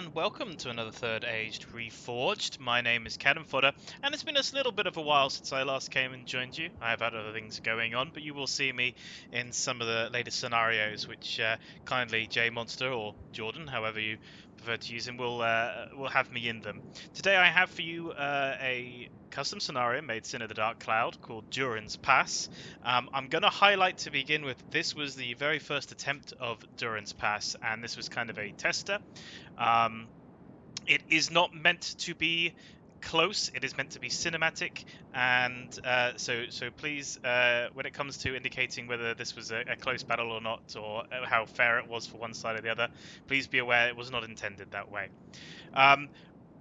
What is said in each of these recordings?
and welcome to another Third Aged Reforged. My name is Cadam Fodder, and it's been a little bit of a while since I last came and joined you. I have had other things going on, but you will see me in some of the latest scenarios, which kindly J Monster or Jordan, however you prefer to use him, will have me in them. Today I have for you a custom scenario made Sin of the Dark Cloud called DURIN'S Pass. I'm going to highlight to begin with, this was the very first attempt of DURIN'S Pass, and this was kind of a tester. It is not meant to be close, it is meant to be cinematic, and so please, when it comes to indicating whether this was a close battle or not, or how fair it was for one side or the other, please be aware it was not intended that way.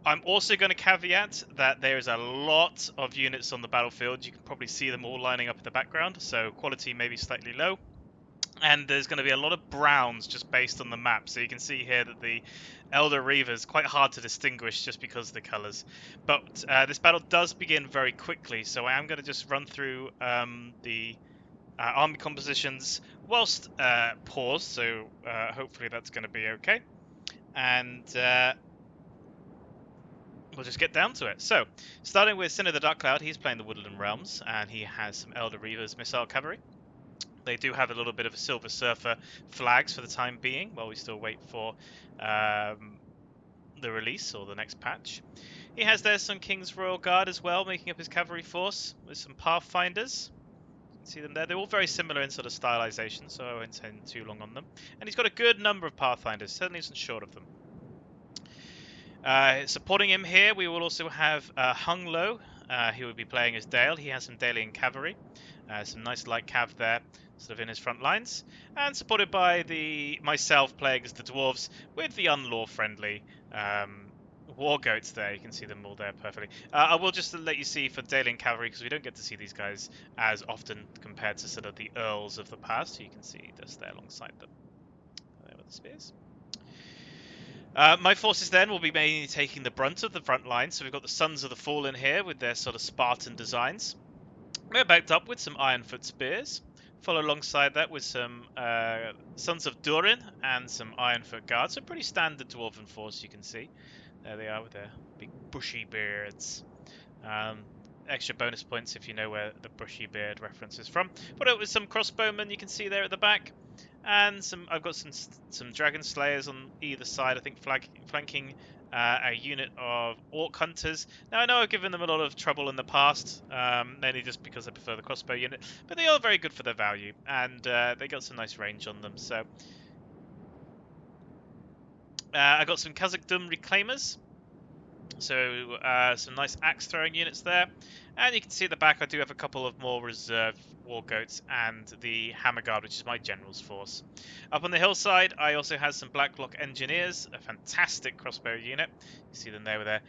I'm also going to caveat that there is a lot of units on the battlefield. You can probably see them all lining up in the background, so quality may be slightly low. And there's going to be a lot of browns just based on the map. So you can see here that the Elder Reaver is quite hard to distinguish just because of the colours. But this battle does begin very quickly, so I am going to just run through the army compositions whilst paused. So hopefully that's going to be okay. And we'll just get down to it. So, starting with Sin of the Dark Cloud, he's playing the Woodland Realms, and he has some Elder Reavers Missile Cavalry. They do have a little bit of a Silver Surfer flags for the time being, while we still wait for the release or the next patch. He has there some King's Royal Guard as well, making up his cavalry force, with some Pathfinders. You can see them there. They're all very similar in sort of stylization, so I won't spend too long on them. And he's got a good number of Pathfinders, certainly isn't short of them. Supporting him here, we will also have Hung Lo. He will be playing as Dale. He has some Dalian cavalry, some nice light cav there, sort of in his front lines, and supported by myself playing as the dwarves with the unlaw-friendly war goats there. You can see them all there perfectly. I will just let you see for Dalian cavalry, because we don't get to see these guys as often compared to sort of the earls of the past. So you can see just there alongside them. There with the spears. My forces then will be mainly taking the brunt of the front line. So we've got the Sons of the Fallen here with their sort of Spartan designs. We're backed up with some Ironfoot spears. Follow alongside that with some Sons of Durin and some Ironfoot guards. So pretty standard dwarven force, you can see. There they are with their big bushy beards. Extra bonus points if you know where the bushy beard reference is from. Put it with some crossbowmen you can see there at the back. And I've got some Dragon Slayers on either side, I think flanking a unit of Orc Hunters. Now, I know I've given them a lot of trouble in the past, mainly just because I prefer the crossbow unit, but they are very good for their value, and they got some nice range on them. So I got some Khazad-dûm Reclaimers, so some nice axe throwing units there. And you can see at the back I do have a couple of more reserve war goats and the Hammer Guard, which is my general's force. Up on the hillside I also have some Blacklock Engineers, a fantastic crossbow unit. You see them there with their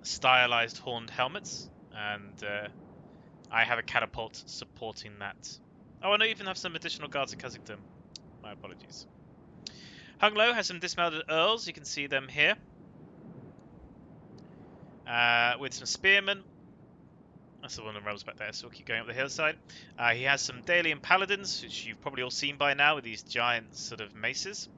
stylized horned helmets, and I have a catapult supporting that. Oh, and I even have some additional guards at Khazad-dûm. My apologies. Hung Lo has some dismounted earls, you can see them here. With some spearmen. That's the one that rolls back there, so we'll keep going up the hillside. He has some Dalian paladins, which you've probably all seen by now with these giant sort of maces.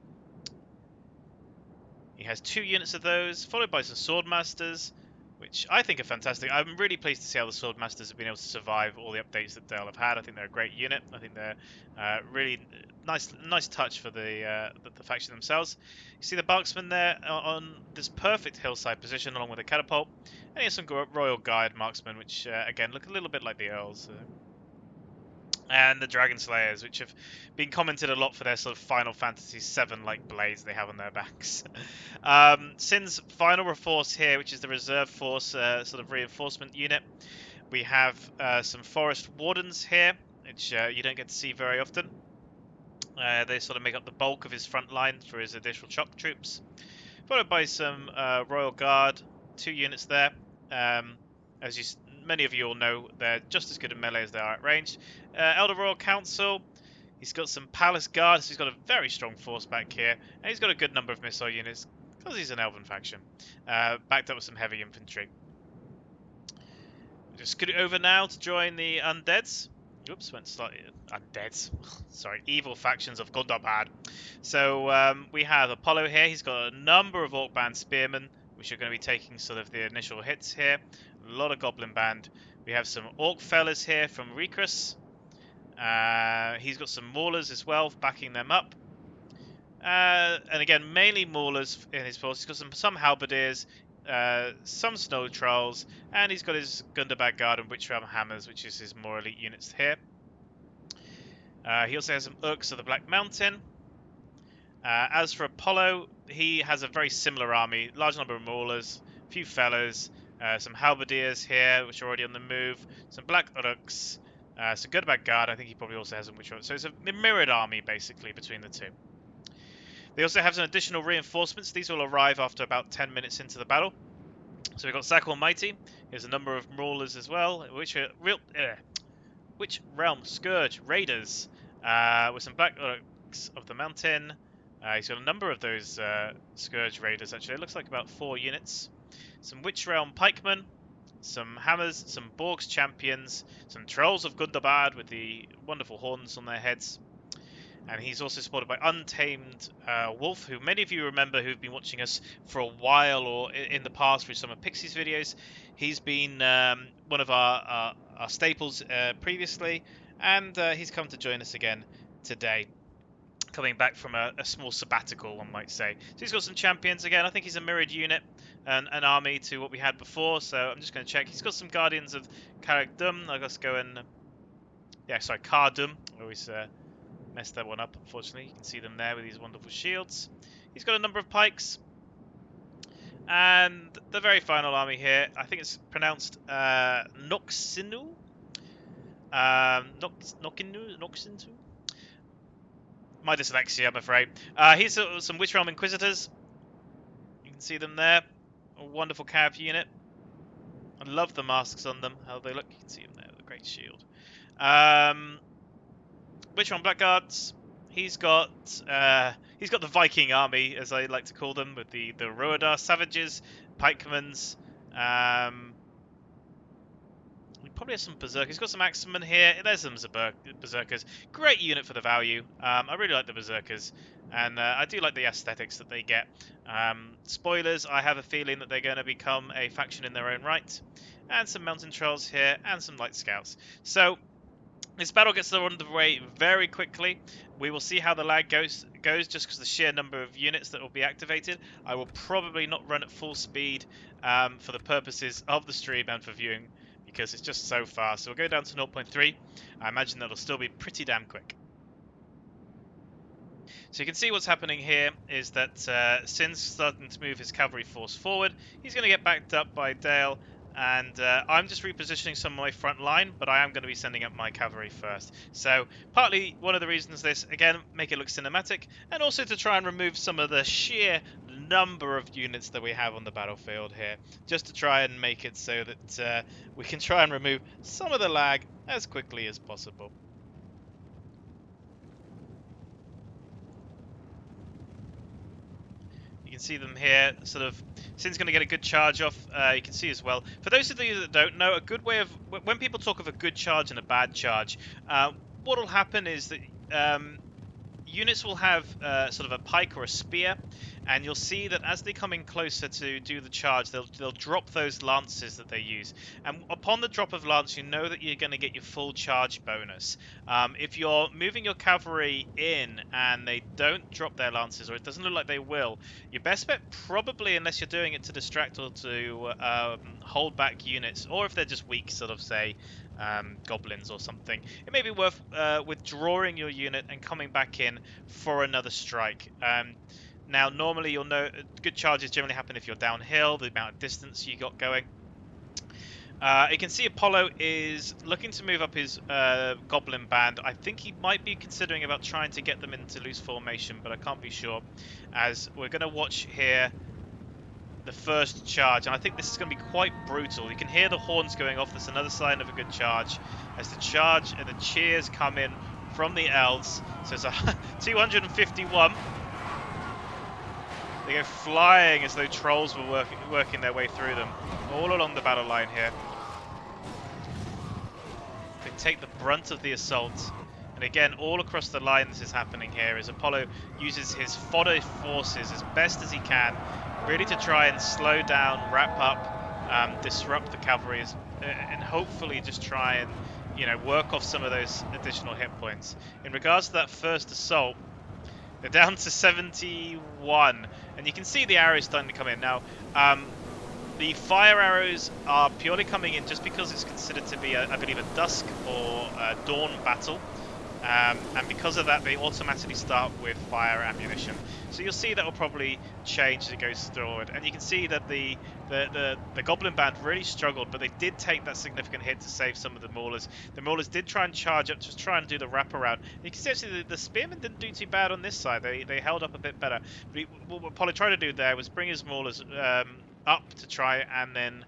He has 2 units of those, followed by some swordmasters, which I think are fantastic. I'm really pleased to see how the swordmasters have been able to survive all the updates that Dale have had. I think they're a great unit. I think they're really nice touch for the faction themselves. You see the marksman there on this perfect hillside position, along with a catapult, and he has some Royal Guard marksmen, which again look a little bit like the earls. And the Dragon Slayers, which have been commented a lot for their sort of Final Fantasy VII-like blades they have on their backs. Sin's final force here, which is the Reserve Force sort of reinforcement unit. We have some Forest Wardens here, which you don't get to see very often. They sort of make up the bulk of his front line for his additional shock troops. Followed by some Royal Guard, 2 units there. As many of you all know, they're just as good at melee as they are at range. Elder Royal Council, he's got some Palace Guards, so he's got a very strong force back here, and he's got a good number of missile units, because he's an Elven faction, backed up with some heavy infantry. Just scoot it over now to join the Undeads. Oops, went slightly undead. Sorry, evil factions of Gundabad. So we have Apollo here. He's got a number of Orc Band Spearmen, which are going to be taking sort of the initial hits here. A lot of Goblin Band. We have some Orc fellas here from Recrus. He's got some Maulers as well, backing them up. And again, mainly Maulers in his force. He's got some Halberdiers, some Snow Trolls, and he's got his Gundabad Guard and Witch Realm Hammers, which is his more elite units here. He also has some Urks of the Black Mountain. As for Apollo, he has a very similar army, large number of Maulers, a few fellas, some Halberdiers here, which are already on the move, some Black Urks, some Gundabad Guard. I think he probably also has some Witch Realm. So it's a mirrored army, basically, between the two. They also have some additional reinforcements. These will arrive after about 10 minutes into the battle. So we've got Sakor Mighty. Here's a number of Maulers as well, which are Witch Realm Scourge Raiders, with some Black Orcs of the Mountain. He's got a number of those Scourge Raiders, actually. It looks like about 4 units. Some Witch Realm Pikemen, some Hammers, some Borg's Champions, some Trolls of Gundabad with the wonderful horns on their heads. And he's also supported by Untamed Wolf, who many of you remember who've been watching us for a while or in the past through some of Pixie's videos. He's been one of our staples previously, and he's come to join us again today, coming back from a small sabbatical, one might say. So he's got some champions again. I think he's a mirrored unit, an army to what we had before, so I'm just going to check. He's got some Guardians of Caragdum. I guess go and... Yeah, sorry, Cardum. I always... messed that one up, unfortunately. You can see them there with these wonderful shields. He's got a number of pikes. And the very final army here, I think it's pronounced Noxinu? Noxinu? My dyslexia, I'm afraid. Here's some Witch Realm Inquisitors. You can see them there. A wonderful cav unit. I love the masks on them, how they look. You can see them there with a great shield. Witch Realm Blackguards. He's got the Viking army, as I like to call them, with the Roadar Savages, Pikemans. He probably has some Berserkers. He's got some Axemen here. There's some Berserkers. Great unit for the value. I really like the Berserkers, and I do like the aesthetics that they get. Spoilers, I have a feeling that they're going to become a faction in their own right. And some Mountain Trolls here, and some Light Scouts. So this battle gets underway very quickly. We will see how the lag goes just because the sheer number of units that will be activated. I will probably not run at full speed for the purposes of the stream and for viewing, because it's just so fast. So we'll go down to 0.3. I imagine that'll still be pretty damn quick. So you can see what's happening here is that Sin's starting to move his cavalry force forward. He's going to get backed up by Dale. And I'm just repositioning some of my front line, but I am going to be sending up my cavalry first. So partly one of the reasons this, again, make it look cinematic, and also to try and remove some of the sheer number of units that we have on the battlefield here, just to try and make it so that we can try and remove some of the lag as quickly as possible. You can see them here, sort of. Sin's going to get a good charge off. You can see as well. For those of you that don't know, a good way of when people talk of a good charge and a bad charge, what will happen is that units will have sort of a pike or a spear, and you'll see that as they come in closer to do the charge, they'll drop those lances that they use. And upon the drop of lance, you know that you're going to get your full charge bonus. If you're moving your cavalry in and they don't drop their lances, or it doesn't look like they will, your best bet probably, unless you're doing it to distract or to hold back units, or if they're just weak, sort of say goblins or something, it may be worth withdrawing your unit and coming back in for another strike. Now, normally you'll know good charges generally happen if you're downhill, the amount of distance you got going. You can see Apollo is looking to move up his goblin band. I think he might be considering about trying to get them into loose formation, but I can't be sure, as we're going to watch here the first charge, and I think this is going to be quite brutal. You can hear the horns going off. That's another sign of a good charge, as the charge and the cheers come in from the elves. So it's a 251. They go flying as though trolls were working their way through them, all along the battle line here. take the brunt of the assault. And again, all across the line this is happening here as Apollo uses his fodder forces as best as he can, really to try and slow down, wrap up, disrupt the cavalry, and hopefully just try and, you know, work off some of those additional hit points. In regards to that first assault, they're down to 71, and you can see the arrows starting to come in. Now, the fire arrows are purely coming in just because it's considered to be, I believe, a dusk or a dawn battle. And because of that, they automatically start with fire ammunition. So you'll see that will probably change as it goes forward. And you can see that the Goblin Band really struggled, but they did take that significant hit to save some of the Maulers. The Maulers did try and charge up, just try and do the wraparound. You can see actually the Spearmen didn't do too bad on this side. They held up a bit better. But what Polly tried to do there was bring his Maulers up to try and then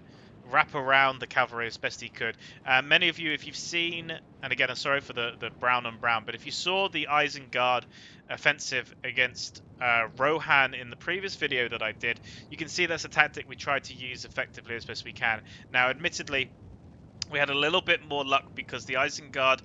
wrap around the cavalry as best he could. Many of you, if you've seen, and again, I'm sorry for the brown on brown, but if you saw the Isengard offensive against Rohan in the previous video that I did, you can see that's a tactic we tried to use effectively as best we can. Now, admittedly, we had a little bit more luck because the Isengard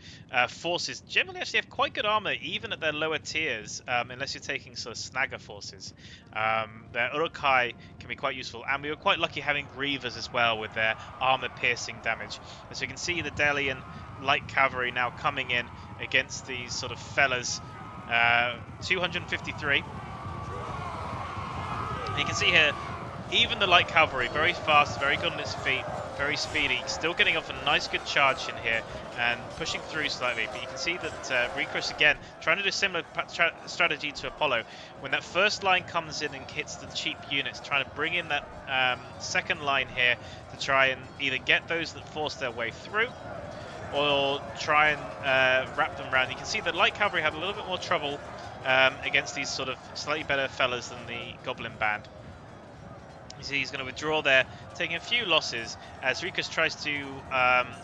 forces generally actually have quite good armor, even at their lower tiers, unless you're taking sort of snagger forces. Their Urukai can be quite useful, and we were quite lucky having Grievers as well with their armor-piercing damage. As you can see, the Delian light cavalry now coming in against these sort of fellas. 253. And you can see here, even the light cavalry, very fast, very good on its feet, very speedy, still getting off a nice good charge in here and pushing through slightly. But you can see that Recruits again trying to do a similar strategy to Apollo. When that first line comes in and hits the cheap units, trying to bring in that second line here to try and either get those that force their way through or try and wrap them around. You can see that light cavalry had a little bit more trouble against these sort of slightly better fellas than the Goblin Band. You see he's going to withdraw there, taking a few losses as Rikus tries to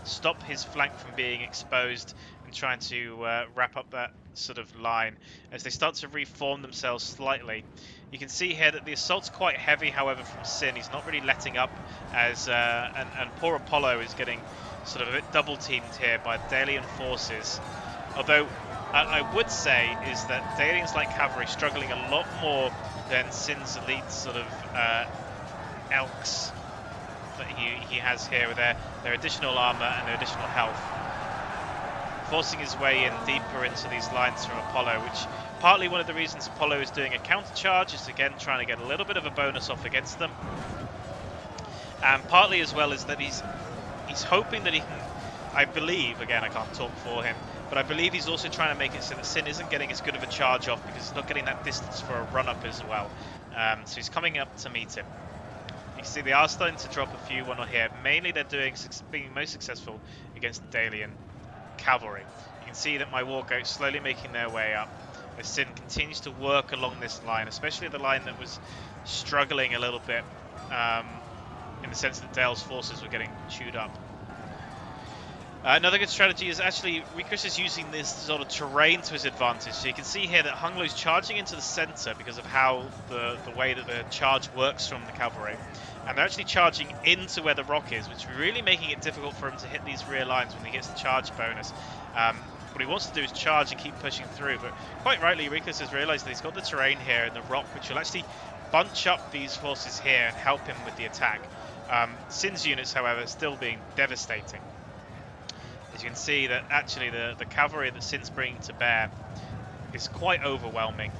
stop his flank from being exposed and trying to wrap up that sort of line as they start to reform themselves slightly. You can see here that the assault's quite heavy, however, from Sin. He's not really letting up as and poor Apollo is getting sort of a bit double teamed here by Dalian forces. Although I would say is that Dalian's light cavalry struggling a lot more than Sin's elite sort of elks that he has here with their additional armor and their additional health, forcing his way in deeper into these lines from Apollo, which partly one of the reasons Apollo is doing a counter charge is again trying to get a little bit of a bonus off against them, and partly as well is that he's hoping that he can, I believe, again I can't talk for him, but I believe he's also trying to make it so that Sin isn't getting as good of a charge off because he's not getting that distance for a run up as well. So he's coming up to meet him. You can see they are starting to drop a few one on here. Mainly they're being most successful against the Dalian cavalry. You can see that my war goats slowly making their way up as Sin continues to work along this line, especially the line that was struggling a little bit in the sense that Dale's forces were getting chewed up. Another good strategy is actually Rikus is using this sort of terrain to his advantage. So you can see here that Hunglo's charging into the center because of how the way that the charge works from the cavalry. And they're actually charging into where the rock is, which is really making it difficult for him to hit these rear lines when he gets the charge bonus. What he wants to do is charge and keep pushing through. But quite rightly, Rikus has realized that he's got the terrain here and the rock, which will actually bunch up these forces here and help him with the attack. Sin's units, however, still being devastating. As you can see that actually the cavalry that Sin's bringing to bear is quite overwhelming,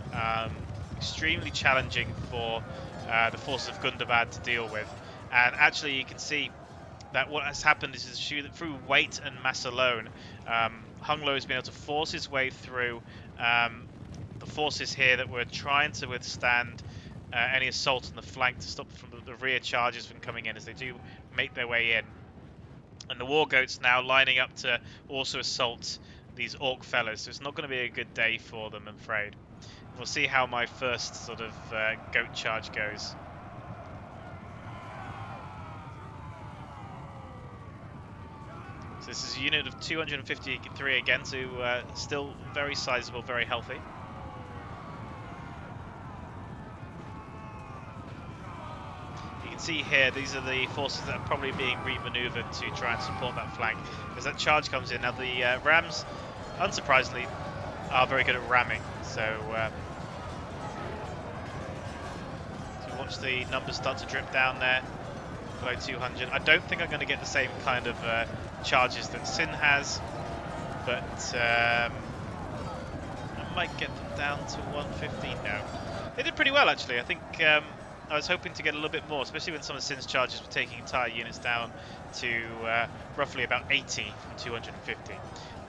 extremely challenging for the forces of Gundabad to deal with. And actually you can see that what has happened is through weight and mass alone, Hunglo has been able to force his way through the forces here that were trying to withstand any assault on the flank to stop from the rear charges from coming in as they do make their way in. And the war goats now lining up to also assault these orc fellas, so it's not going to be a good day for them, I'm afraid. We'll see how my first sort of goat charge goes. So this is a unit of 253 again, so still very sizable, very healthy. You can see here, these are the forces that are probably being re-maneuvered to try and support that flank. As that charge comes in, now the Rams, unsurprisingly, are very good at ramming. So watch the numbers start to drip down there, below 200. I don't think I'm going to get the same kind of charges that Sin has, but I might get them down to 115 now. They did pretty well, actually. I think I was hoping to get a little bit more, especially when some of Sin's charges were taking entire units down to roughly about 80 from 250.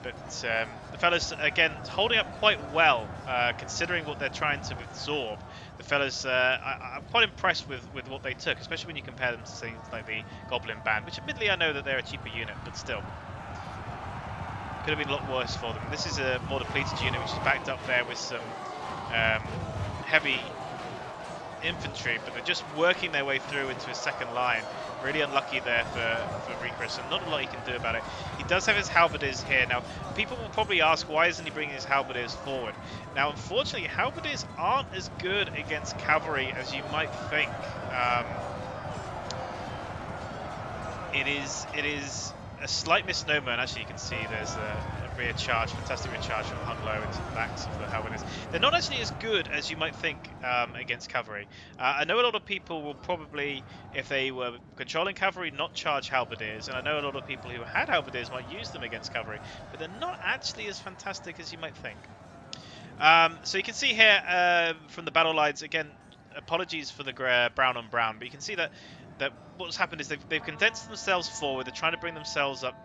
But the fellas, again, holding up quite well, considering what they're trying to absorb. The fellas, I'm quite impressed with what they took, especially when you compare them to things like the Goblin Band, which admittedly I know that they're a cheaper unit, but still. Could have been a lot worse for them. This is a more depleted unit, which is backed up there with some heavy infantry, but they're just working their way through into his second line. Really unlucky there for Recris, and not a lot he can do about it. He does have his halberdiers here. Now, people will probably ask, why isn't he bringing his halberdiers forward? Now, unfortunately, halberdiers aren't as good against cavalry as you might think. It is a slight misnomer, and actually you can see there's a rear charge, fantastic rear charge from hung low into the backs of the halberdiers. They're not actually as good as you might think against cavalry. I know a lot of people will probably, if they were controlling cavalry, not charge halberdiers, and I know a lot of people who had halberdiers might use them against cavalry, but they're not actually as fantastic as you might think. So you can see here from the battle lines, again, apologies for the brown on brown, but you can see that what's happened is they've condensed themselves forward. They're trying to bring themselves up,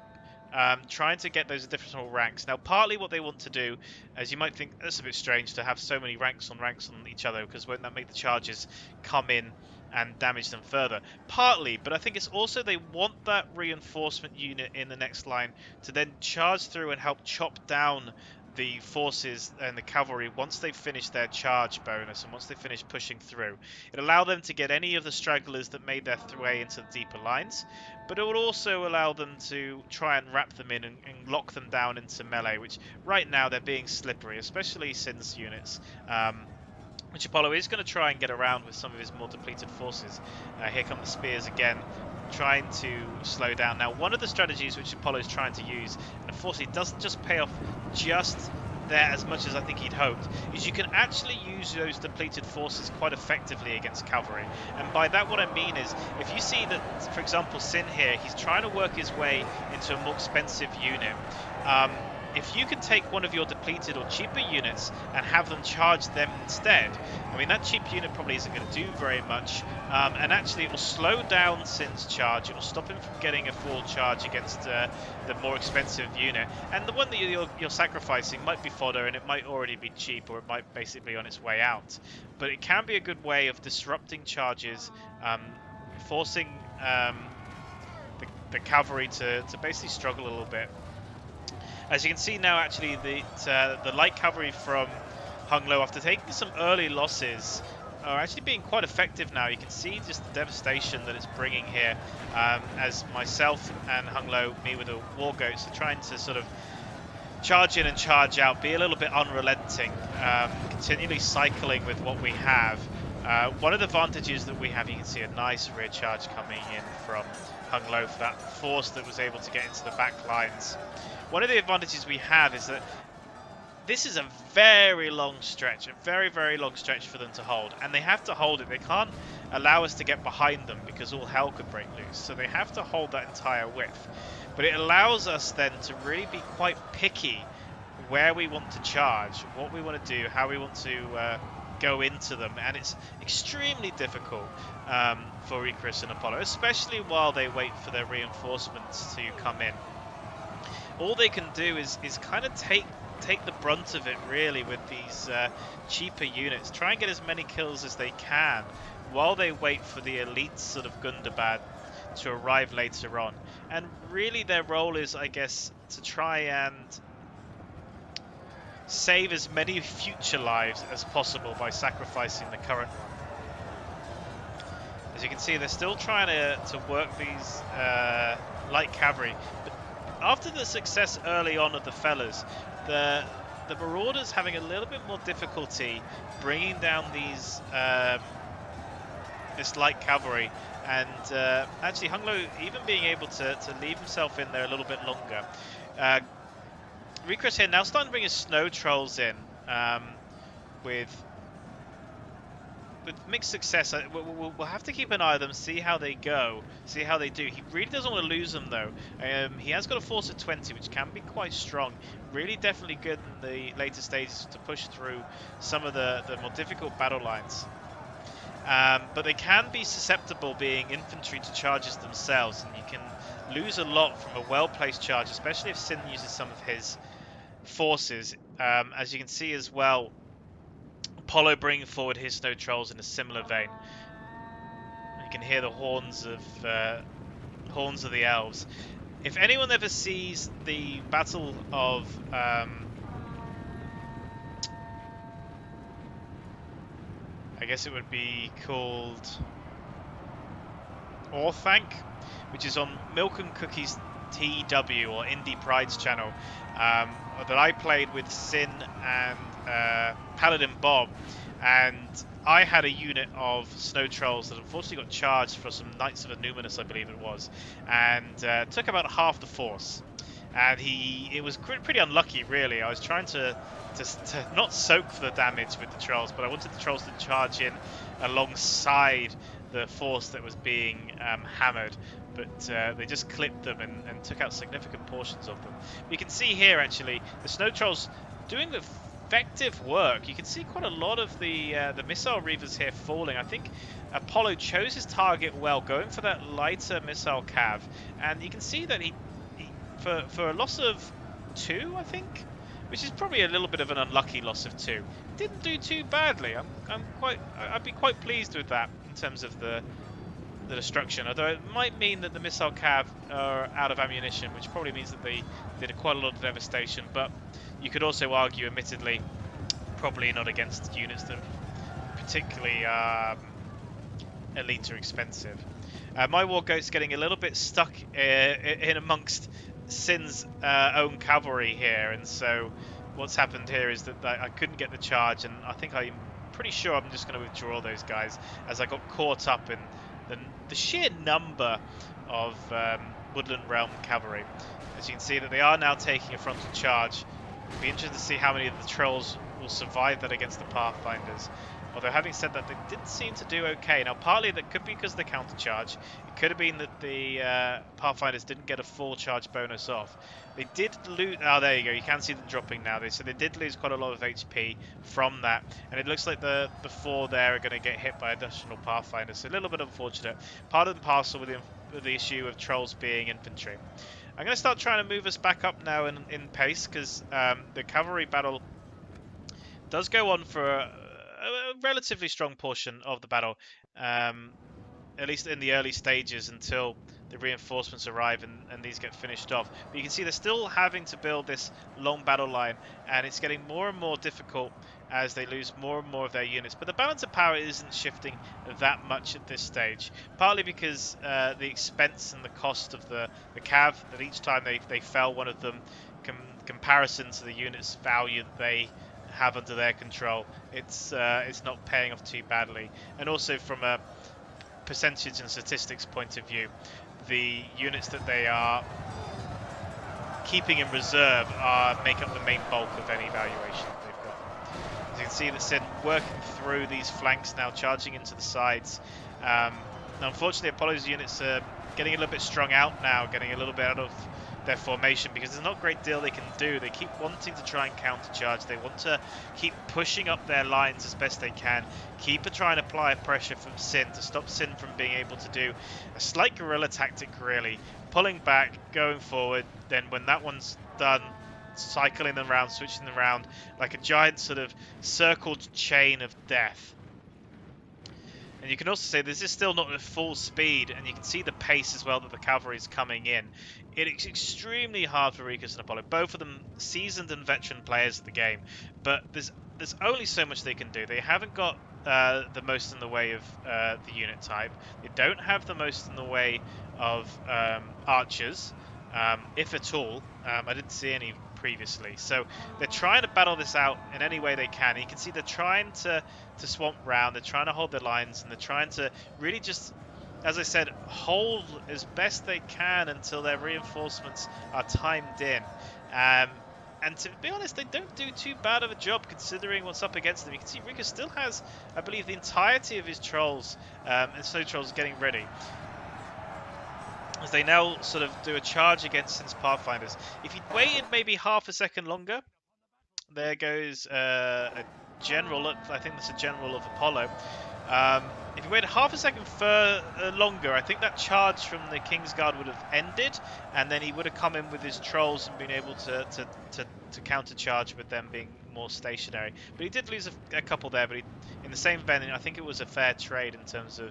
trying to get those additional ranks. Now, partly what they want to do, as you might think, that's a bit strange to have so many ranks on each other, because won't that make the charges come in and damage them further? Partly, but I think it's also they want that reinforcement unit in the next line to then charge through and help chop down the forces and the cavalry once they've finished their charge bonus and once they finish pushing through. It allowed them to get any of the stragglers that made their way into the deeper lines, but it would also allow them to try and wrap them in and lock them down into melee, which right now they're being slippery, especially Sin's units. Which Apollo is going to try and get around with some of his more depleted forces. Here come the spears again, trying to slow down. Now, one of the strategies which Apollo is trying to use, and unfortunately it doesn't just pay off just there as much as I think he'd hoped, is you can actually use those depleted forces quite effectively against cavalry. And by that what I mean is, if you see that, for example, Sin here, he's trying to work his way into a more expensive unit. If you can take one of your depleted or cheaper units and have them charge them instead, I mean, that cheap unit probably isn't going to do very much, and actually it will slow down Sin's charge. It will stop him from getting a full charge against the more expensive unit, and the one that you're sacrificing might be fodder, and it might already be cheap, or it might basically be on its way out. But it can be a good way of disrupting charges, forcing the cavalry to basically struggle a little bit. As you can see now, actually, the light cavalry from Hung Low, after taking some early losses, are actually being quite effective now. You can see just the devastation that it's bringing here, as myself and Hung Low, me with the War Goats, are trying to sort of charge in and charge out, be a little bit unrelenting, continually cycling with what we have. One of the advantages that we have, you can see a nice rear charge coming in from Hung Low for that force that was able to get into the back lines. One of the advantages we have is that this is a very long stretch, a very, very long stretch for them to hold. And they have to hold it. They can't allow us to get behind them because all hell could break loose. So they have to hold that entire width. But it allows us then to really be quite picky where we want to charge, what we want to do, how we want to go into them. And it's extremely difficult for Recris and Apollo, especially while they wait for their reinforcements to come in. All they can do is kind of take the brunt of it, really, with these cheaper units. Try and get as many kills as they can while they wait for the elite sort of Gundabad to arrive later on. And really their role is, I guess, to try and save as many future lives as possible by sacrificing the current one. As you can see, they're still trying to work these light cavalry. But after the success early on of the fellas, the Marauders having a little bit more difficulty bringing down these this light cavalry, and actually Hung Lo even being able to leave himself in there a little bit longer. Recross here now starting to bring his snow trolls in with mixed success. We'll have to keep an eye on them, see how they go, see how they do. He really doesn't want to lose them though. He has got a force of 20, which can be quite strong. Really definitely good in the later stages to push through some of the more difficult battle lines. But they can be susceptible, being infantry, to charges themselves, and you can lose a lot from a well-placed charge, especially if Sin uses some of his forces. As you can see as well, Apollo bringing forward his snow trolls in a similar vein. And you can hear the horns of the elves. If anyone ever sees the Battle of I guess it would be called Orthanc, which is on Milk and Cookies TW or Indie Pride's channel, that I played with Sin and Paladin Bob, and I had a unit of snow trolls that unfortunately got charged for some Knights of Numinous, I believe it was, and took about half the force. And it was pretty unlucky, really. I was trying to not soak for the damage with the trolls, but I wanted the trolls to charge in alongside the force that was being hammered, but they just clipped them and took out significant portions of them. But you can see here, actually, the snow trolls doing effective work. You can see quite a lot of the missile reavers here falling. I think Apollo chose his target well, going for that lighter missile cav, and you can see that he for a loss of 2, I think, which is probably a little bit of an unlucky loss of 2, didn't do too badly. I'd be quite pleased with that in terms of the destruction, although it might mean that the missile cav are out of ammunition, which probably means that they did quite a lot of devastation. But you could also argue, admittedly, probably not against units that are particularly elite or expensive. My war goat's getting a little bit stuck in amongst Sin's own cavalry here, and so what's happened here is that I couldn't get the charge, and I'm pretty sure I'm just going to withdraw those guys, as I got caught up in the sheer number of Woodland Realm cavalry. As you can see that they are now taking a frontal charge. It'll be interesting to see how many of the trolls will survive that against the Pathfinders. Although, having said that, they did seem to do okay. Now, partly that could be because of the counter charge. It could have been that the Pathfinders didn't get a full charge bonus off. They did lose... Oh, there you go. You can see them dropping now. So they did lose quite a lot of HP from that. And it looks like the 4 there are going to get hit by additional Pathfinders. So a little bit unfortunate. Part of the parcel with the issue of trolls being infantry. I'm going to start trying to move us back up now in pace, because the cavalry battle does go on for a relatively strong portion of the battle, at least in the early stages, until the reinforcements arrive and these get finished off. But you can see they're still having to build this long battle line, and it's getting more and more difficult as they lose more and more of their units. But the balance of power isn't shifting that much at this stage, partly because the expense and the cost of the cav, that each time they fell one of them, comparison to the unit's value that they have under their control, it's not paying off too badly. And also from a percentage and statistics point of view, the units that they are keeping in reserve make up the main bulk of any valuation that they've got. As you can see, the Sin working through these flanks now, charging into the sides. Unfortunately, Apollo's units are getting a little bit strung out now, getting a little bit out of their formation, because there's not a great deal they can do. They keep wanting to try and countercharge. They want to keep pushing up their lines as best they can, keep trying to apply pressure from Sin to stop Sin from being able to do a slight guerrilla tactic, really. Pulling back, going forward, then when that one's done, cycling them around, switching them around like a giant sort of circled chain of death. And you can also say this is still not at full speed, and you can see the pace as well that the cavalry is coming in. It's extremely hard for Rikus and Apollo, both of them seasoned and veteran players of the game, but there's only so much they can do. They haven't got the most in the way of the unit type. They don't have the most in the way of archers, if at all. I didn't see any previously. So they're trying to battle this out in any way they can. And you can see they're trying to swamp round, they're trying to hold their lines, and they're trying to really just, as I said, hold as best they can until their reinforcements are timed in. And to be honest, they don't do too bad of a job considering what's up against them. You can see Rika still has, I believe, the entirety of his trolls and snow trolls getting ready, as they now sort of do a charge against Sin's Pathfinders. If you'd waited maybe half a second longer, there goes a general, I think that's a general of Apollo. If you waited half a second longer, I think that charge from the Kingsguard would have ended, and then he would have come in with his trolls and been able to counter-charge with them being more stationary. But he did lose a couple there, but in the same vein, I think it was a fair trade in terms of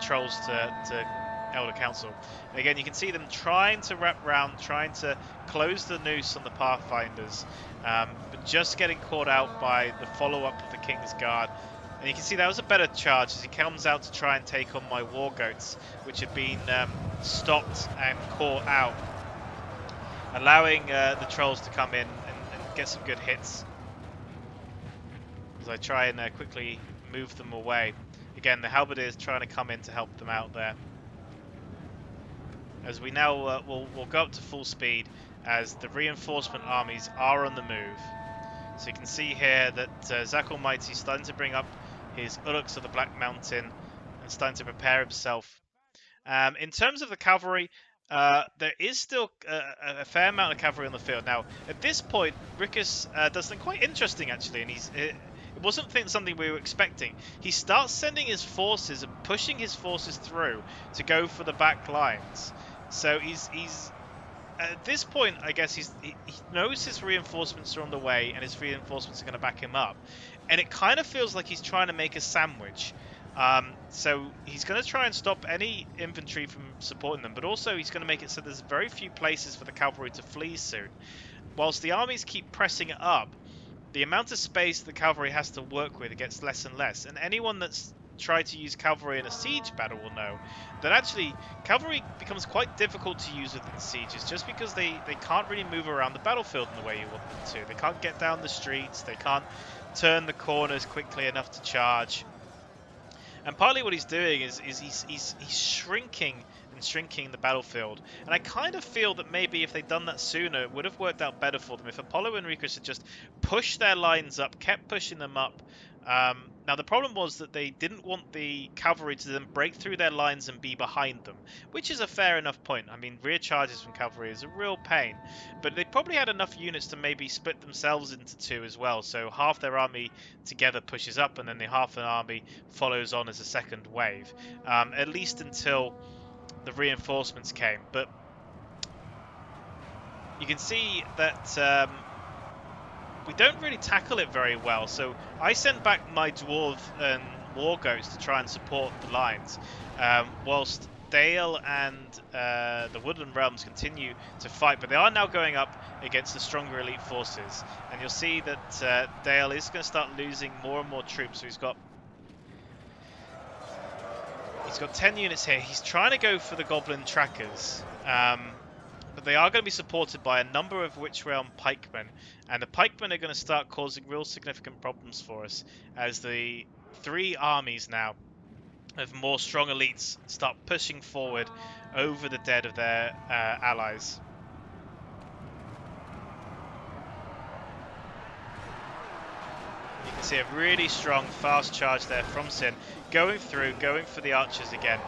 trolls to Elder Council. And again, you can see them trying to wrap round, trying to close the noose on the Pathfinders, but just getting caught out by the follow-up of the King's Guard. And you can see that was a better charge as he comes out to try and take on my War Goats, which had been stopped and caught out, allowing the Trolls to come in and get some good hits as I try and quickly move them away. Again, the Halberdiers trying to come in to help them out there. As we now we'll go up to full speed as the reinforcement armies are on the move. So you can see here that Zach Almighty is starting to bring up his Uruks of the Black Mountain and starting to prepare himself. In terms of the cavalry, there is still a fair amount of cavalry on the field. Now, at this point, Rikus does something quite interesting, actually, and it wasn't something we were expecting. He starts sending his forces and pushing his forces through to go for the back lines. So he's at this point, I guess he knows his reinforcements are on the way and his reinforcements are going to back him up. And it kind of feels like he's trying to make a sandwich. So he's going to try and stop any infantry from supporting them, but also he's going to make it so there's very few places for the cavalry to flee soon. Whilst the armies keep pressing it up, the amount of space the cavalry has to work with gets less and less. And anyone that's tried to use cavalry in a siege battle will know that actually cavalry becomes quite difficult to use within sieges, just because they can't really move around the battlefield in the way you want them to. They can't get down the streets, they can't turn the corners quickly enough to charge. And partly what he's doing is he's shrinking and shrinking the battlefield. And I kind of feel that maybe if they'd done that sooner, it would have worked out better for them. If Apollo and Rikus had just pushed their lines up, kept pushing them up. Now the problem was that they didn't want the cavalry to then break through their lines and be behind them, which is a fair enough point. I mean, rear charges from cavalry is a real pain, but they probably had enough units to maybe split themselves into two as well. So half their army together pushes up, and then the half an army follows on as a second wave, at least until the reinforcements came. But you can see that we don't really tackle it very well. So I send back my Dwarf and War Goats to try and support the lines, whilst Dale and the Woodland Realms continue to fight, but they are now going up against the stronger elite forces. And you'll see that Dale is going to start losing more and more troops. So he's got 10 units here. He's trying to go for the Goblin Trackers, but they are going to be supported by a number of Witch Realm pikemen, and the pikemen are going to start causing real significant problems for us as the three armies now of more strong elites start pushing forward over the dead of their allies. You can see a really strong fast charge there from Sin, going for the archers again,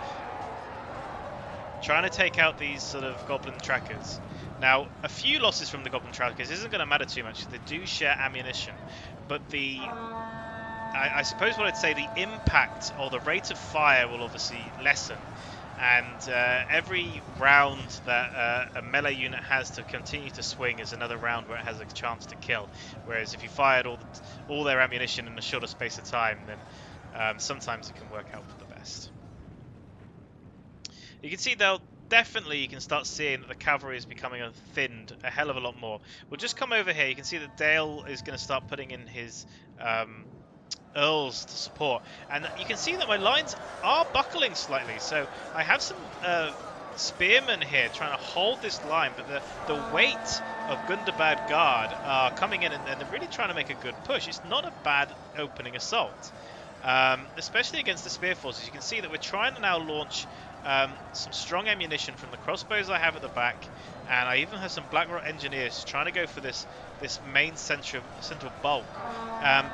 trying to take out these sort of Goblin Trackers. Now, a few losses from the Goblin Trackers isn't going to matter too much. They do share ammunition, but I suppose what I'd say, the impact or the rate of fire will obviously lessen, and every round that a melee unit has to continue to swing is another round where it has a chance to kill. Whereas if you fired all their ammunition in a shorter space of time, then sometimes it can work out for the best. You can see though, definitely you can start seeing that the cavalry is becoming thinned a hell of a lot more. We'll just come over here. You can see that Dale is going to start putting in his Earls to support, and you can see that my lines are buckling slightly. So I have some spearmen here trying to hold this line, but the weight of Gundabad Guard are coming in and they're really trying to make a good push. It's not a bad opening assault, especially against the spear forces. You can see that we're trying to now launch some strong ammunition from the crossbows I have at the back, and I even have some Blackrock engineers trying to go for this main central bulk.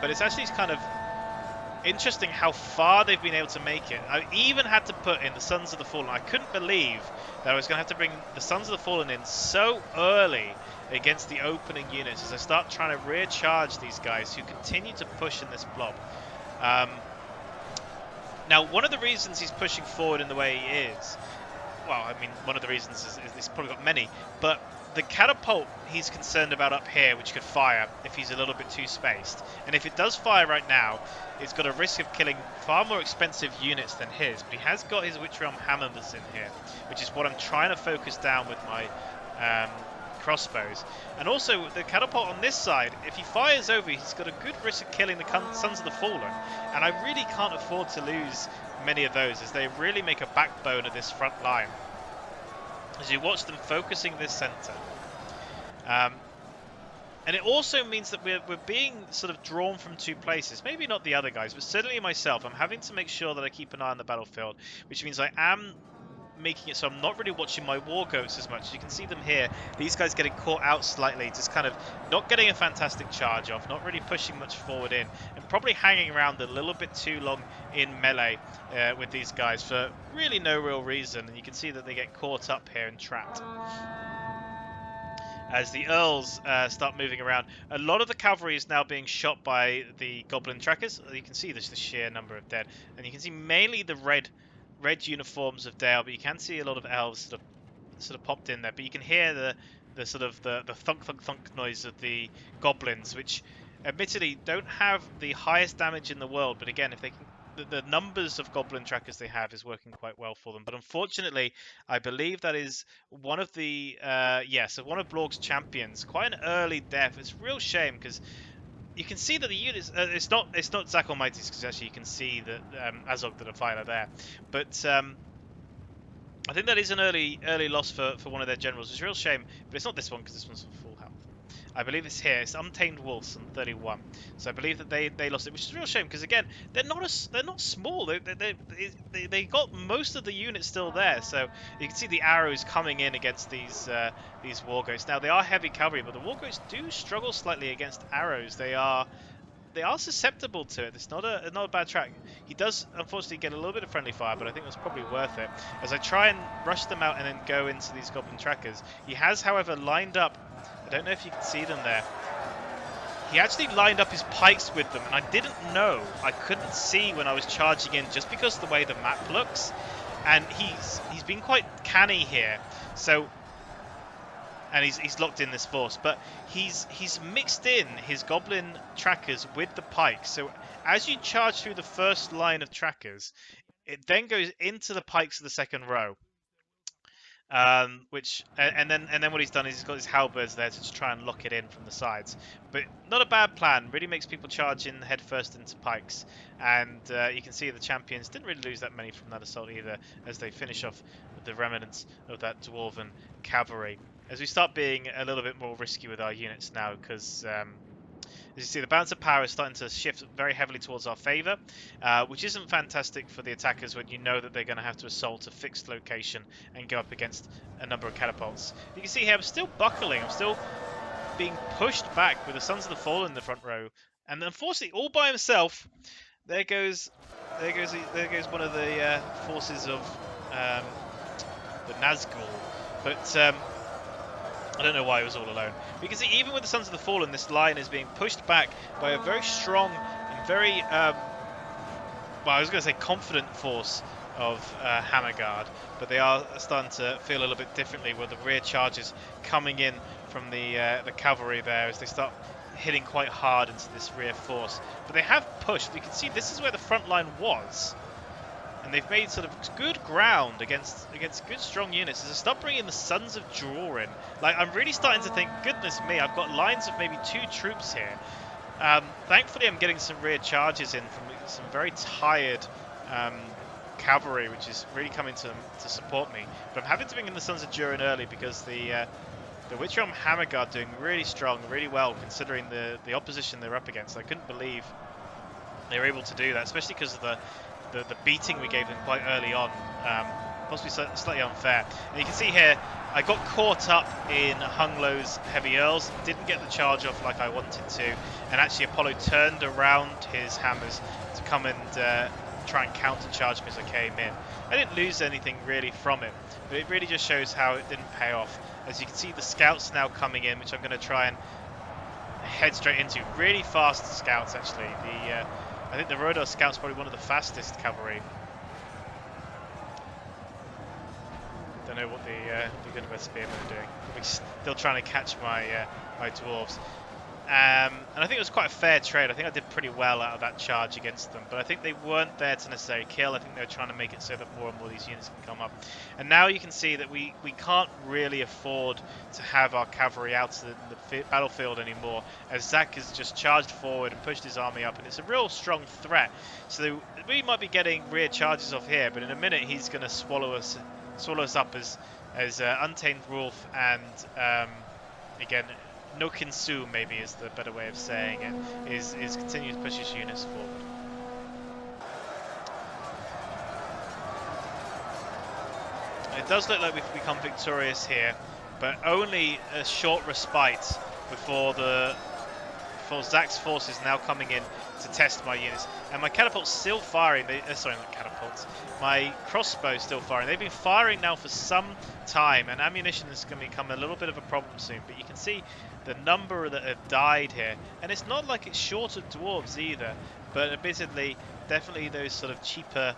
But it's actually kind of interesting how far they've been able to make it. I even had to put in the Sons of the Fallen. I couldn't believe that I was going to have to bring the Sons of the Fallen in so early against the opening units as I start trying to rear charge these guys who continue to push in this blob. Now, one of the reasons he's pushing forward in the way he is, well, I mean, one of the reasons is he's probably got many, but the catapult he's concerned about up here, which could fire if he's a little bit too spaced. And if it does fire right now, it's got a risk of killing far more expensive units than his. But he has got his Witch Realm Hammers in here, which is what I'm trying to focus down with my crossbows. And also, the catapult on this side, if he fires over, he's got a good risk of killing the Sons of the Fallen. And I really can't afford to lose many of those, as they really make a backbone of this front line. As you watch them focusing this center. And it also means that we're being sort of drawn from two places. Maybe not the other guys, but certainly myself. I'm having to make sure that I keep an eye on the battlefield, which means I am making it so I'm not really watching my war goats as much. As you can see them here, these guys getting caught out slightly, just kind of not getting a fantastic charge off, not really pushing much forward in, and probably hanging around a little bit too long in melee with these guys for really no real reason. And you can see that they get caught up here and trapped. As the Earls start moving around, a lot of the cavalry is now being shot by the Goblin trackers. You can see there's the sheer number of dead, and you can see mainly the red uniforms of Dale, but you can see a lot of elves sort of popped in there. But you can hear the sort of the thunk thunk thunk noise of the goblins, which admittedly don't have the highest damage in the world. But again, if they can, the numbers of goblin trackers they have is working quite well for them. But unfortunately, I believe that is one of the so one of Blorg's champions. Quite an early death. It's a real shame because you can see that the units, it's not Zac Almighty's, because actually you can see that Azog the Defiler there, but I think that is an early loss for one of their generals. It's a real shame, but it's not this one because this one's full health. I believe it's here. It's Untamed Wolves on 31. So I believe that they lost it, which is a real shame because again they're not small. They got most of the units still there. So you can see the arrows coming in against these war goats. Now they are heavy cavalry, but the war goats do struggle slightly against arrows. They are susceptible to it. It's not a bad track. He does unfortunately get a little bit of friendly fire, but I think that's probably worth it. As I try and rush them out and then go into these goblin trackers, he has, however, lined up. I don't know if you can see them there. He actually lined up his pikes with them, and I didn't know. I couldn't see when I was charging in, just because of the way the map looks. And he's been quite canny here. So. And he's locked in this force, but he's mixed in his goblin trackers with the pikes. So as you charge through the first line of trackers, it then goes into the pikes of the second row. And then what he's done is he's got his halberds there to try and lock it in from the sides. But not a bad plan. Really makes people charge in head first into pikes. And you can see the champions didn't really lose that many from that assault either, as they finish off with the remnants of that dwarven cavalry. As we start being a little bit more risky with our units now, because as you see, the balance of power is starting to shift very heavily towards our favour, which isn't fantastic for the attackers when you know that they're going to have to assault a fixed location and go up against a number of catapults. You can see here I'm still buckling, I'm still being pushed back with the Sons of the Fallen in the front row, and unfortunately all by himself. There goes one of the forces of the Nazgul, but I don't know why he was all alone. But you can see, even with the Sons of the Fallen, this line is being pushed back by a very strong and very, well, I was going to say confident force of Hammerguard, but they are starting to feel a little bit differently with the rear charges coming in from the cavalry there as they start hitting quite hard into this rear force. But they have pushed. You can see this is where the front line was. And they've made sort of good ground against good strong units. As I start bringing in the Sons of Durin, like I'm really starting to think, goodness me, I've got lines of maybe 2 troops here. Thankfully, I'm getting some rear charges in from some very tired cavalry, which is really coming to support me. But I'm having to bring in the Sons of Durin early because the Witch Realm Hammer Guard doing really strong, really well, considering the opposition they're up against. I couldn't believe they were able to do that, especially because of the beating we gave them quite early on. Possibly slightly unfair. And you can see here, I got caught up in Hung Lo's Heavy Earls, didn't get the charge off like I wanted to, and actually Apollo turned around his hammers to come and try and counter-charge me as I came in. I didn't lose anything really from it, but it really just shows how it didn't pay off. As you can see, the scouts now coming in, which I'm going to try and head straight into. Really fast scouts, actually. I think the Rodar scout's probably one of the fastest cavalry. Don't know what the Gunnerbeth spearmen are doing. Probably still trying to catch my my dwarves. And I think it was quite a fair trade. I think I did pretty well out of that charge against them, but I think they weren't there to necessarily kill. I think they were trying to make it so that more and more of these units can come up. And now you can see that we can't really afford to have our cavalry out in the battlefield anymore, as Zach has just charged forward and pushed his army up, and it's a real strong threat. So we might be getting rear charges off here, but in a minute he's going to swallow us up as Untamed Wolf and again, Nokinsu maybe is the better way of saying it, is continuing to push his units forward. It does look like we've become victorious here, but only a short respite before Zach's forces now coming in to test my units. And my catapult's still firing. Sorry, not catapults. My crossbow's still firing. They've been firing now for some time, and ammunition is going to become a little bit of a problem soon. But you can see the number that have died here, and it's not like it's short of dwarves either, but admittedly, definitely those sort of cheaper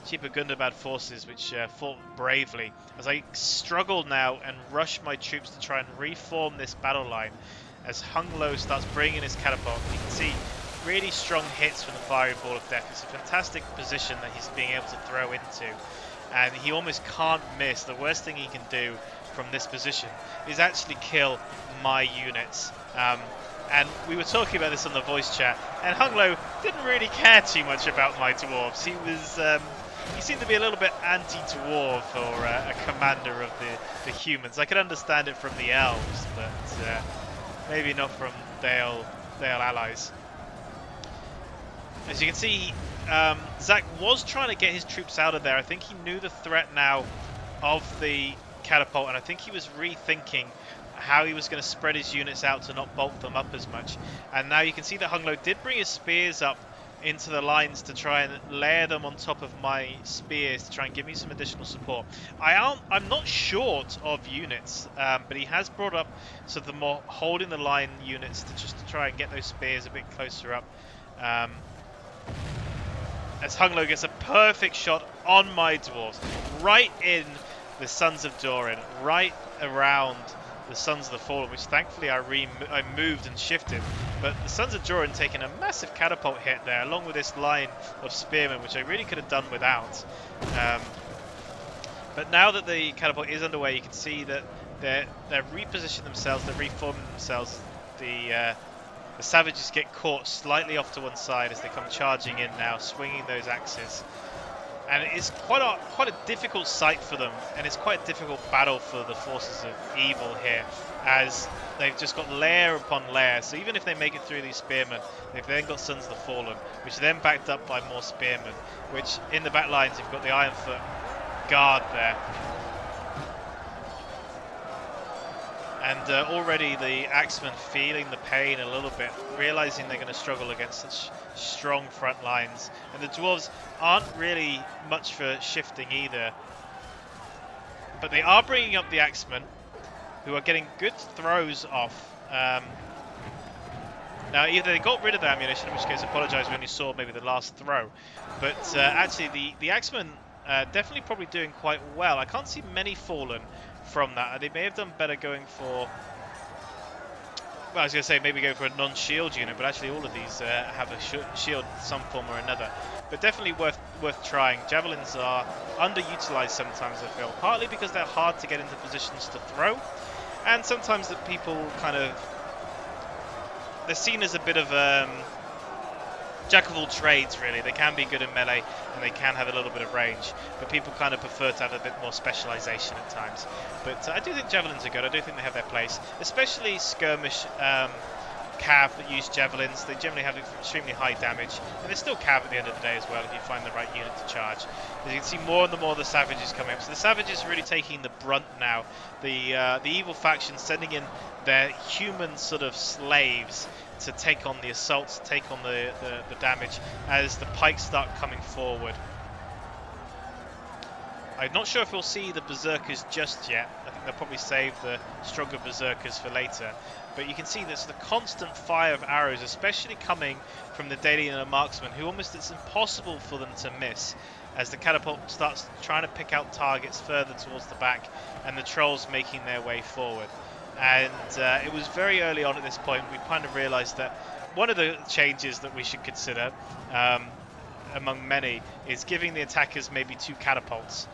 Gundabad forces which fought bravely. As I struggle now and rush my troops to try and reform this battle line, as Hung Lo starts bringing his catapult, you can see really strong hits from the firing ball of death. It's a fantastic position that he's being able to throw into, and he almost can't miss. The worst thing he can do from this position is actually kill my units. And we were talking about this on the voice chat, and Hung Lo didn't really care too much about my dwarves. He seemed to be a little bit anti-dwarf, or a commander of the humans. I could understand it from the elves, but maybe not from Dale allies. As you can see, Zach was trying to get his troops out of there. I think he knew the threat now of the catapult, and I think he was rethinking how he was going to spread his units out to not bulk them up as much. And now you can see that Hung Lo did bring his spears up into the lines to try and layer them on top of my spears to try and give me some additional support. I'm not short of units, but he has brought up some of the more holding the line units to try and get those spears a bit closer up. As Hung Lo gets a perfect shot on my dwarves, right in the Sons of Durin, right around the Sons of the Fallen, which thankfully I moved and shifted. But the Sons of Durin taking a massive catapult hit there, along with this line of spearmen, which I really could have done without. But now that the catapult is underway, you can see that they're repositioning themselves, they're reforming themselves. The savages get caught slightly off to one side as they come charging in now, swinging those axes. And it's quite a difficult sight for them, and it's quite a difficult battle for the forces of evil here, as they've just got layer upon layer. So even if they make it through these spearmen, they've then got Sons of the Fallen, which are then backed up by more spearmen, which in the back lines you've got the Ironfoot guard there. And already the Axemen feeling the pain a little bit, realizing they're going to struggle against such strong front lines. And the Dwarves aren't really much for shifting either. But they are bringing up the Axemen, who are getting good throws off. Now, either they got rid of the ammunition, in which case I apologise when you saw maybe the last throw. But actually, the Axemen definitely probably doing quite well. I can't see many fallen from that. They may have done better going for, well, I was going to say maybe go for a non-shield unit, but actually all of these have a shield in some form or another. But definitely worth trying. Javelins are underutilized sometimes, I feel, partly because they're hard to get into positions to throw, and sometimes that people kind of, they're seen as a bit of jack of all trades, really. They can be good in melee and they can have a little bit of range, but people kind of prefer to have a bit more specialization at times. But I do think javelins are good. I do think they have their place, especially skirmish cav that use javelins. They generally have extremely high damage, and they're still cav at the end of the day as well if you find the right unit to charge. As you can see, more and more of the savages coming up. So the savages are really taking the brunt now. The evil faction sending in their human sort of slaves to take on the assaults, take on the damage as the pikes start coming forward. I'm not sure if we'll see the berserkers just yet. I think they'll probably save the stronger berserkers for later. But you can see there's the constant fire of arrows, especially coming from the Daily and the marksman, who almost it's impossible for them to miss as the catapult starts trying to pick out targets further towards the back and the trolls making their way forward. And it was very early on at this point we kind of realized that one of the changes that we should consider among many is giving the attackers maybe 2 catapults,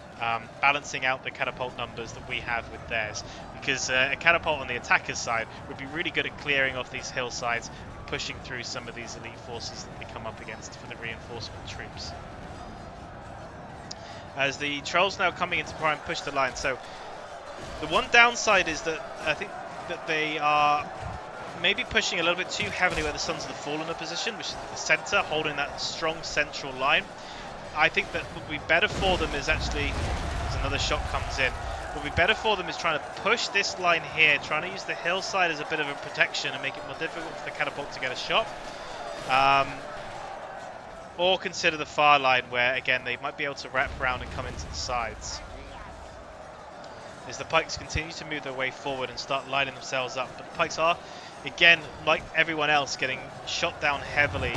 balancing out the catapult numbers that we have with theirs, because a catapult on the attacker's side would be really good at clearing off these hillsides and pushing through some of these elite forces that they come up against for the reinforcement troops. As the trolls now coming in to try and push the line. So the one downside is that I think that they are maybe pushing a little bit too heavily where the Sons of the Fallen are positioned, which is at the centre, holding that strong central line. I think that what would be better for them is actually, as another shot comes in, what would be better for them is trying to push this line here, trying to use the hillside as a bit of a protection and make it more difficult for the catapult to get a shot. Or consider the far line where, again, they might be able to wrap around and come into the sides. As the pikes continue to move their way forward and start lining themselves up. But the pikes are, again, like everyone else, getting shot down heavily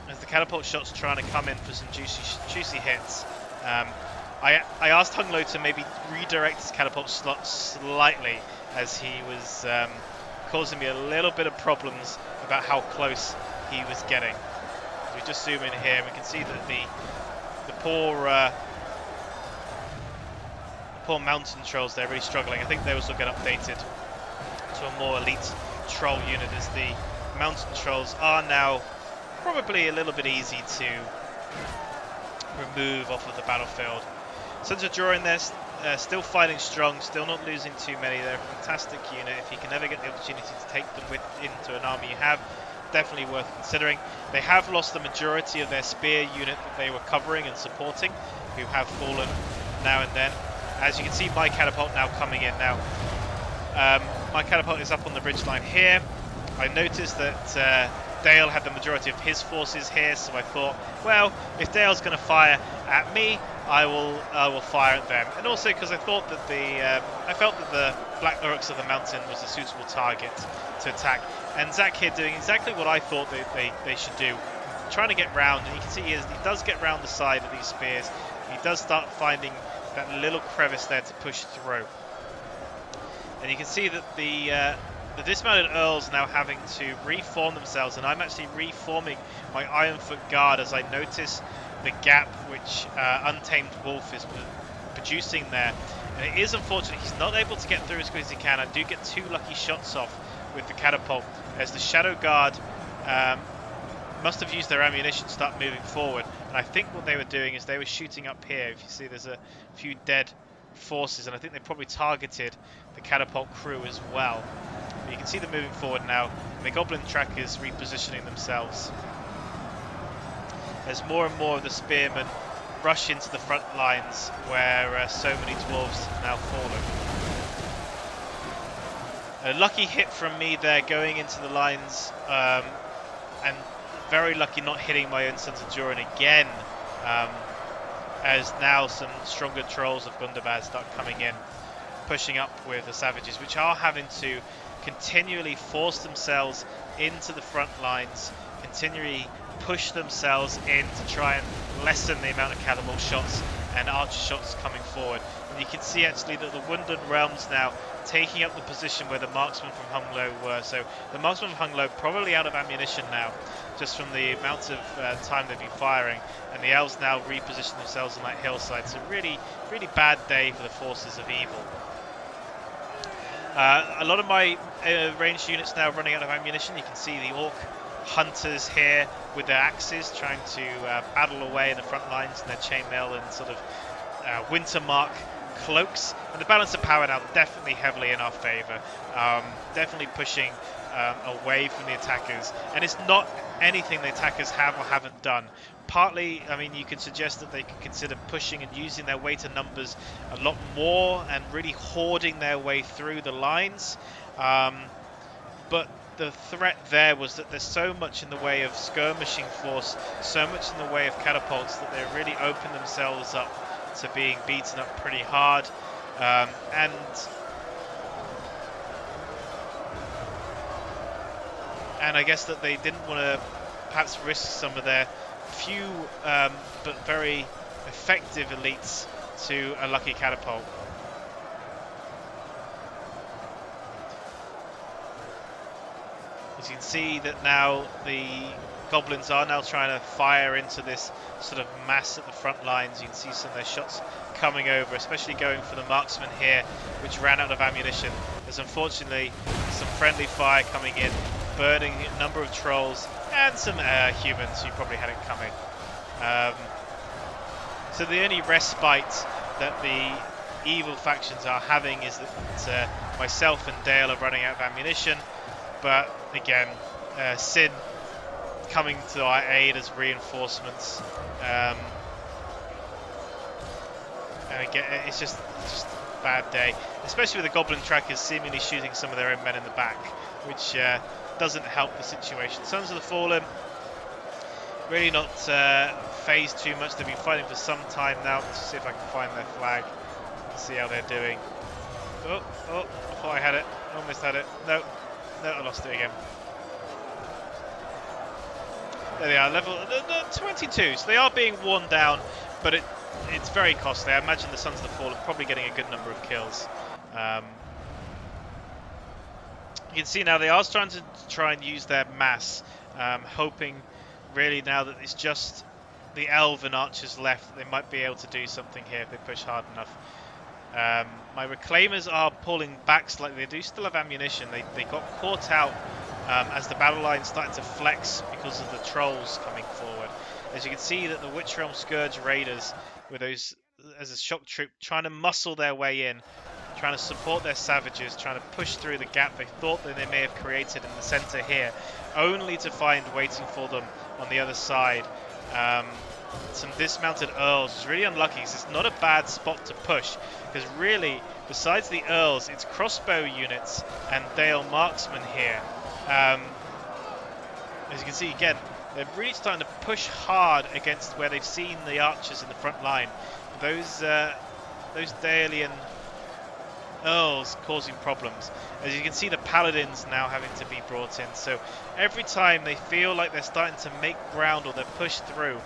as the catapult shots trying to come in for some juicy hits. I asked Hung Lo to maybe redirect his catapult slot slightly as he was causing me a little bit of problems about how close he was getting. So we just zoom in here and we can see that the poor mountain trolls, they're really struggling. I think they also get updated to a more elite troll unit as the mountain trolls are now probably a little bit easy to remove off of the battlefield. Sons of Durin, they're still fighting strong, still not losing too many. They're a fantastic unit. If you can ever get the opportunity to take them into an army you have, definitely worth considering. They have lost the majority of their spear unit that they were covering and supporting, who have fallen now and then. As you can see, my catapult now coming in now. My catapult is up on the bridge line here. I noticed that Dale had the majority of his forces here, so I thought, well, if Dale's going to fire at me, I will fire at them. And also because I thought that I felt that the Black Uruks of the Mountain was a suitable target to attack. And Zach here doing exactly what I thought they should do, trying to get round. And you can see he does get round the side of these spears. He does start finding that little crevice there to push through. And you can see that the dismounted Earls now having to reform themselves, and I'm actually reforming my Ironfoot Guard as I notice the gap which Untamed Wolf is producing there. And it is unfortunate he's not able to get through as quick as he can. I do get 2 lucky shots off with the catapult as the Shadow Guard must have used their ammunition to start moving forward. And I think what they were doing is they were shooting up here. If you see, there's a few dead forces, and I think they probably targeted the catapult crew as well. But you can see them moving forward now, and the Goblin trackers repositioning themselves as more and more of the spearmen rush into the front lines where so many dwarves have now fallen. A lucky hit from me there going into the lines, and very lucky not hitting my own Sons of Durin again, as now some stronger trolls of Gundabad start coming in, pushing up with the savages, which are having to continually force themselves into the front lines, continually push themselves in to try and lessen the amount of catapult shots and archer shots coming forward. And you can see actually that the Wounded Realms now taking up the position where the marksmen from Hung Lo were. So the marksmen from Hung Lo probably out of ammunition now, just from the amount of time they've been firing, and the elves now reposition themselves on that hillside. So really, really bad day for the forces of evil. A lot of my ranged units now running out of ammunition. You can see the orc hunters here with their axes, trying to battle away in the front lines in their chainmail and sort of winter mark cloaks. And the balance of power now definitely heavily in our favour, definitely pushing away from the attackers. And it's not anything the attackers have or haven't done. Partly, I mean, you could suggest that they could consider pushing and using their weight and numbers a lot more and really hoarding their way through the lines. But the threat there was that there's so much in the way of skirmishing force, so much in the way of catapults, that they really open themselves up to being beaten up pretty hard. And I guess that they didn't want to perhaps risk some of their few but very effective elites to a lucky catapult. As you can see that now the goblins are now trying to fire into this sort of mass at the front lines. You can see some of their shots coming over, especially going for the marksman here, which ran out of ammunition. There's unfortunately some friendly fire coming in, burning a number of trolls and some humans who probably had it coming. So the only respite that the evil factions are having is that myself and Dale are running out of ammunition. But again, Sin coming to our aid as reinforcements. And again, it's just a bad day, especially with the goblin trackers seemingly shooting some of their own men in the back, which doesn't help the situation. Sons of the Fallen really not phased too much. They've been fighting for some time now. Let's see if I can find their flag and see how they're doing. Oh, I thought I had it. Almost had it. No, I lost it again. There they are, level 22. So they are being worn down, but it's very costly. I imagine the Sons of the Fallen probably getting a good number of kills. You can see now they are starting to try and use their mass, hoping really now that it's just the elven archers left, that they might be able to do something here if they push hard enough. My reclaimers are pulling back slightly. They do still have ammunition. They got caught out as the battle line started to flex because of the trolls coming forward. As you can see that the Witch Realm Scourge Raiders, with those as a shock troop, trying to muscle their way in, trying to support their savages, trying to push through the gap they thought that they may have created in the centre here, only to find waiting for them on the other side some dismounted earls. It's really unlucky because it's not a bad spot to push, because really besides the earls it's crossbow units and Dale marksmen here. As you can see again, they're really starting to push hard against where they've seen the archers in the front line. Those Dalian earls causing problems. As you can see, the paladins now having to be brought in. So every time they feel like they're starting to make ground or they're pushed through,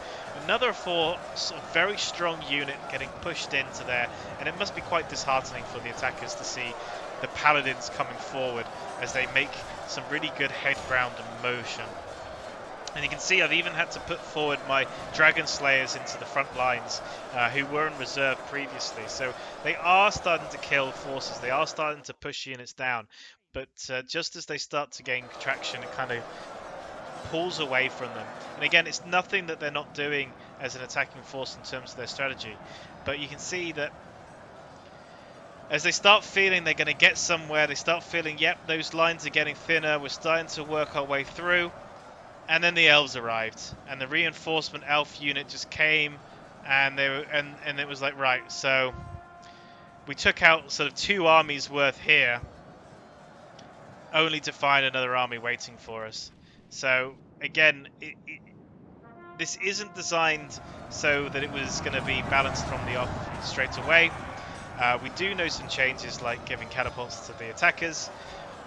another sort of very strong unit getting pushed into there, and it must be quite disheartening for the attackers to see the paladins coming forward as they make some really good head ground and motion. And you can see I've even had to put forward my Dragon Slayers into the front lines, who were in reserve previously. So they are starting to kill forces. They are starting to push units down. But just as they start to gain traction, it kind of pulls away from them. And again, it's nothing that they're not doing as an attacking force in terms of their strategy. But you can see that as they start feeling they're going to get somewhere, they start feeling, yep, those lines are getting thinner. We're starting to work our way through. And then the elves arrived, and the reinforcement elf unit just came, and they were, and it was like, right, so we took out sort of 2 armies worth here, only to find another army waiting for us. So again, this isn't designed so that it was going to be balanced from the off straight away. We do know some changes, like giving catapults to the attackers,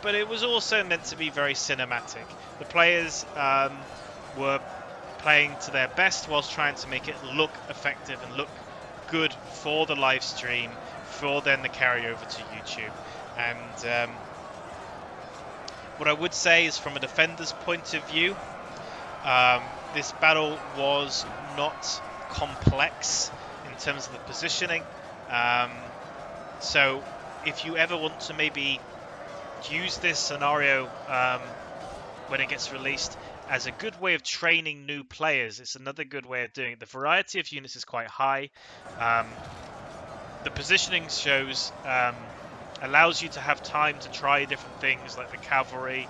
but it was also meant to be very cinematic. The players were playing to their best whilst trying to make it look effective and look good for the live stream, for then the carryover to YouTube. And what I would say is, from a defender's point of view, this battle was not complex in terms of the positioning. So if you ever want to maybe use this scenario when it gets released as a good way of training new players. It's another good way of doing it. The variety of units is quite high. The positioning shows allows you to have time to try different things like the cavalry,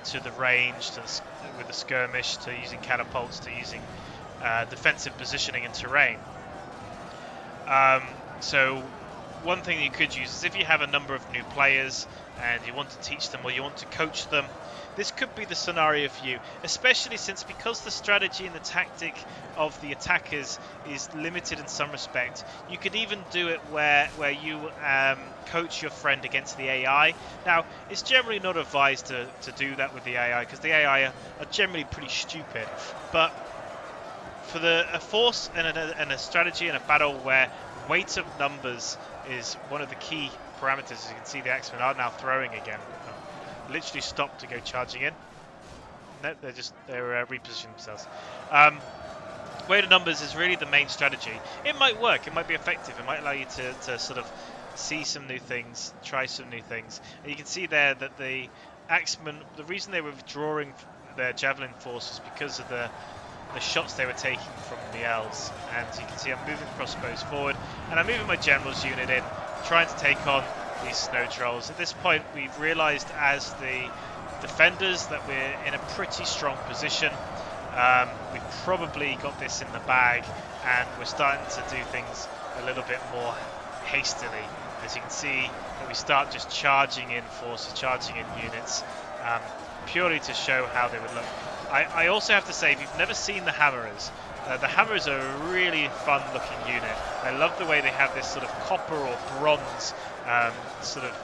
to the range, with the skirmish, to using catapults, to using defensive positioning and terrain. So one thing you could use is if you have a number of new players and you want to teach them or you want to coach them, this could be the scenario for you, especially since because the strategy and the tactic of the attackers is limited in some respect. You could even do it where you coach your friend against the AI. Now, it's generally not advised to do that with the AI because the AI are generally pretty stupid, but for a force and a strategy and a battle where weight of numbers is one of the key parameters, as you can see the Axemen are now throwing again. Literally stopped to go charging in. No, they're repositioning themselves. Weight of numbers is really the main strategy. It might work, it might be effective, it might allow you to sort of see some new things, try some new things. And you can see there that the Axemen, the reason they were withdrawing their javelin force is because of the shots they were taking from the elves. And you can see I'm moving crossbows forward, and I'm moving my general's unit in, trying to take on these snow trolls. At this point, we've realised as the defenders that we're in a pretty strong position. We've probably got this in the bag, and we're starting to do things a little bit more hastily. As you can see, that we start just charging in forces, charging in units, purely to show how they would look. I also have to say, if you've never seen the Hammerers are a really fun looking unit. I love the way they have this sort of copper or bronze sort of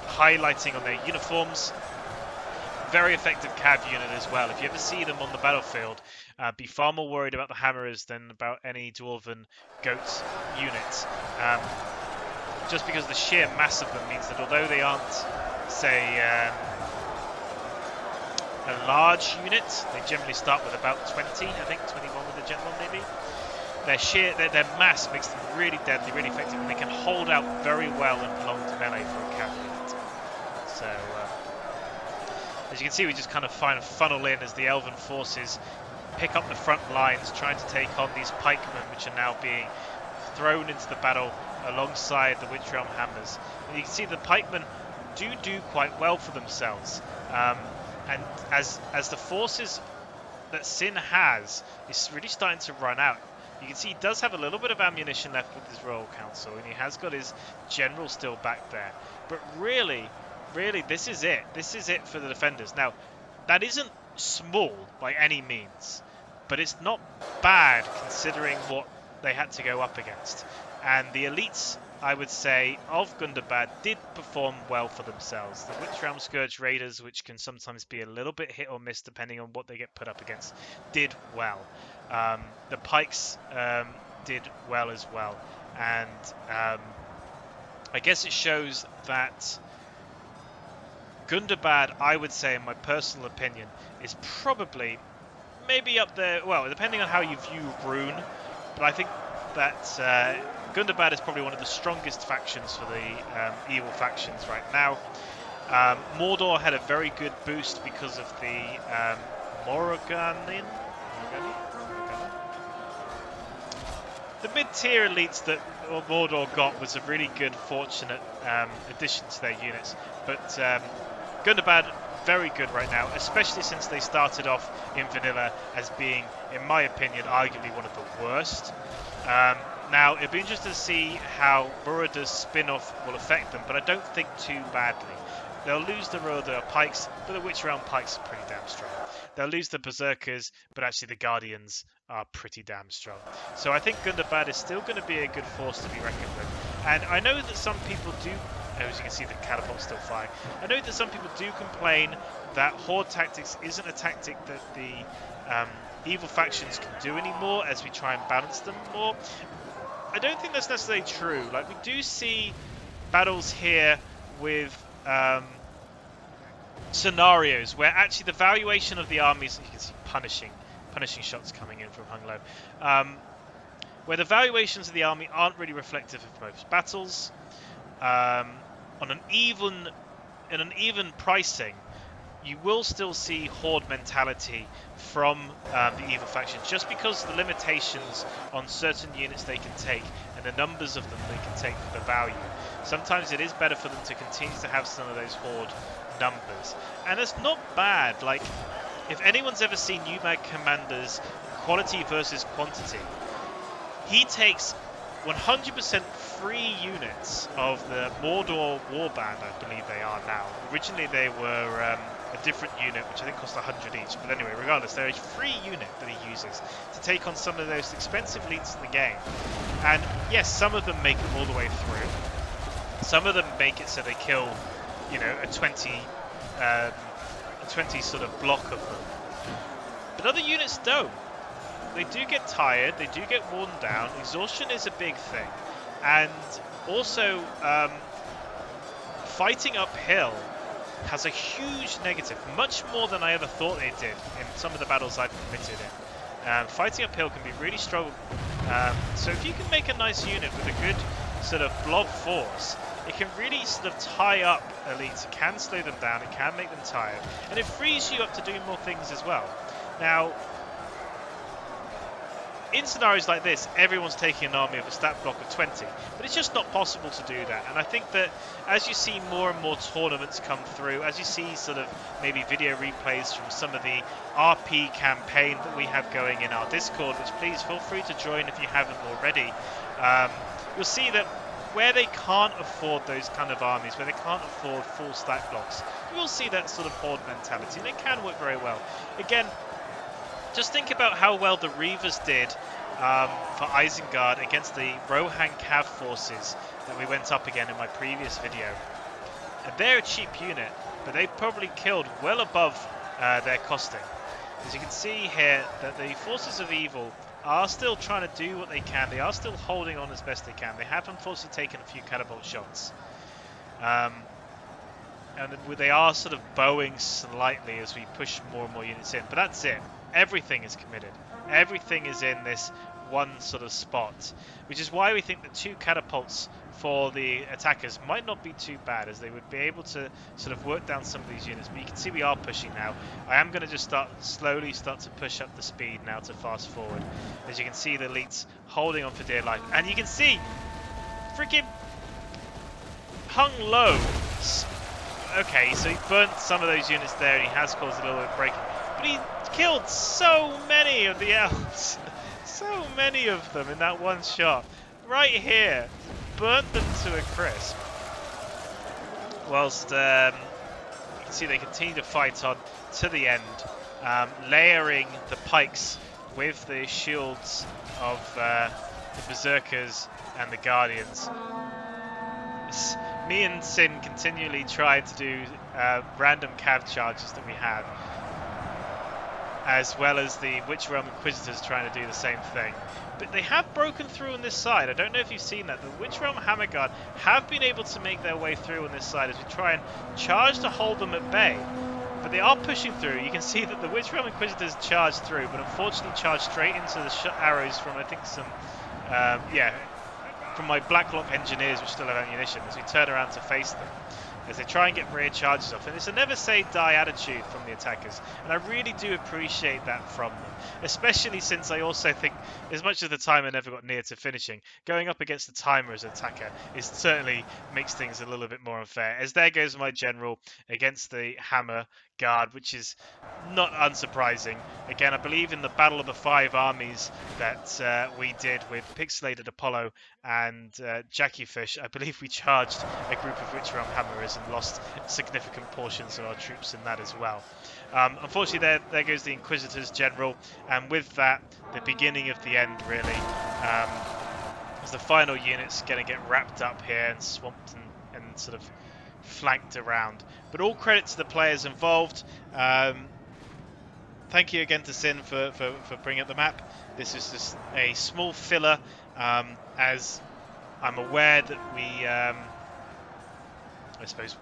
highlighting on their uniforms. Very effective cav unit as well. If you ever see them on the battlefield, be far more worried about the Hammerers than about any Dwarven goat units. Just because the sheer mass of them means that although they aren't, say, a large unit, they generally start with about 20, I think, 21 with the general maybe. Their mass makes them really deadly, really effective, and they can hold out very well in prolonged melee for a cav unit. So, as you can see, we just kind of funnel in as the Elven forces pick up the front lines, trying to take on these pikemen, which are now being thrown into the battle alongside the Witch Realm Hammers. And you can see the pikemen do quite well for themselves. And as the forces that Sin has is really starting to run out, you can see he does have a little bit of ammunition left with his Royal Council, and he has got his general still back there. But really, this is it. This is it for the defenders. Now, that isn't small by any means, but it's not bad considering what they had to go up against. And the elites, I would say, of Gundabad did perform well for themselves. The Witch Realm Scourge Raiders, which can sometimes be a little bit hit or miss depending on what they get put up against, did well. The Pikes did well as well. And I guess it shows that Gundabad, I would say, in my personal opinion, is probably maybe up there, well, depending on how you view Rune, but I think that Gundabad is probably one of the strongest factions for the evil factions right now. Mordor had a very good boost because of the Morganin? The mid-tier elites that Mordor got was a really good, fortunate addition to their units. But Gundabad, very good right now, especially since they started off in vanilla as being, in my opinion, arguably one of the worst. Now, it'd be interesting to see how Burada's spin-off will affect them, but I don't think too badly. They'll lose the Burada Pikes, but the Witch Realm Pikes are pretty damn strong. They'll lose the Berserkers, but actually the Guardians are pretty damn strong. So I think Gundabad is still going to be a good force to be reckoned with. And I know that some people do, as you can see the catapult's still flying, I know that some people do complain that Horde tactics isn't a tactic that the evil factions can do anymore as we try and balance them more. I don't think that's necessarily true. Like, we do see battles here with scenarios where actually the valuation of the armies, you can see punishing shots coming in from Hung Low, where the valuations of the army aren't really reflective of most battles. In an even pricing, you will still see horde mentality from the evil faction, just because the limitations on certain units they can take and the numbers of them they can take for the value. Sometimes it is better for them to continue to have some of those horde numbers, and it's not bad. Like, if anyone's ever seen UMAG Commander's quality versus quantity, he takes 100% free units of the Mordor Warband, I believe they are now. Originally they were a different unit, which I think cost 100 each. But anyway, regardless, they're a free unit that he uses to take on some of the most expensive elites in the game. And yes, some of them make it all the way through. Some of them make it so they kill, you know, a 20 sort of block of them. But other units don't. They do get tired, they do get worn down. Exhaustion is a big thing. And also, fighting uphill has a huge negative, much more than I ever thought it did in some of the battles I've committed in. Fighting uphill can be really strong. So if you can make a nice unit with a good sort of blob force, it can really sort of tie up elites. It can slow them down, it can make them tired, and it frees you up to do more things as well. Now, in scenarios like this, everyone's taking an army of a stat block of 20, but it's just not possible to do that. And I think that as you see more and more tournaments come through, as you see sort of maybe video replays from some of the RP campaign that we have going in our Discord, which please feel free to join if you haven't already, you'll see that where they can't afford those kind of armies, where they can't afford full stat blocks, you will see that sort of horde mentality, and it can work very well. Again, just think about how well the Reavers did for Isengard against the Rohan Cav forces that we went up again in my previous video. And they're a cheap unit, but they probably killed well above their costing. As you can see here, that the forces of evil are still trying to do what they can. They are still holding on as best they can. They have unfortunately taken a few catapult shots. And they are sort of bowing slightly as we push more and more units in. But that's it. Everything is committed. Everything is in this one sort of spot, which is why we think the 2 catapults for the attackers might not be too bad, as they would be able to sort of work down some of these units. But you can see we are pushing now. I am going to just slowly start to push up the speed now to fast forward. As you can see, the elites holding on for dear life, and you can see freaking hung low. Okay, so he burnt some of those units there, and he has caused a little bit of breaking, but he killed so many of the elves. So many of them in that one shot. Right here. Burnt them to a crisp. Whilst you can see they continue to fight on to the end. Layering the pikes with the shields of the Berserkers and the Guardians. Me and Sin continually try to do random cav charges that we have, as well as the Witch Realm Inquisitors trying to do the same thing. But they have broken through on this side. I don't know if you've seen that. The Witch Realm Hammer Guard have been able to make their way through on this side as we try and charge to hold them at bay. But they are pushing through. You can see that the Witch Realm Inquisitors charged through, but unfortunately charged straight into the arrows from, I think, some, from my Blacklock Engineers, which still have ammunition, as we turn around to face them, as they try and get rear charges off. And it's a never say die attitude from the attackers, and I really do appreciate that from them, especially since I also think, as much of the time I never got near to finishing, going up against the timer as an attacker certainly makes things a little bit more unfair. As there goes my general against the Hammer Guard, which is not unsurprising. Again, I believe in the Battle of the 5 Armies that we did with Pixelated Apollo and Jackie Fish, I believe we charged a group of Witch Realm Hammerers and lost significant portions of our troops in that as well. Unfortunately, there goes the Inquisitors General, and with that, the beginning of the end, really, as the final unit's going to get wrapped up here and swamped and sort of flanked around. But all credit to the players involved. Thank you again to Sin for bringing up the map. This is just a small filler, as I'm aware that I suppose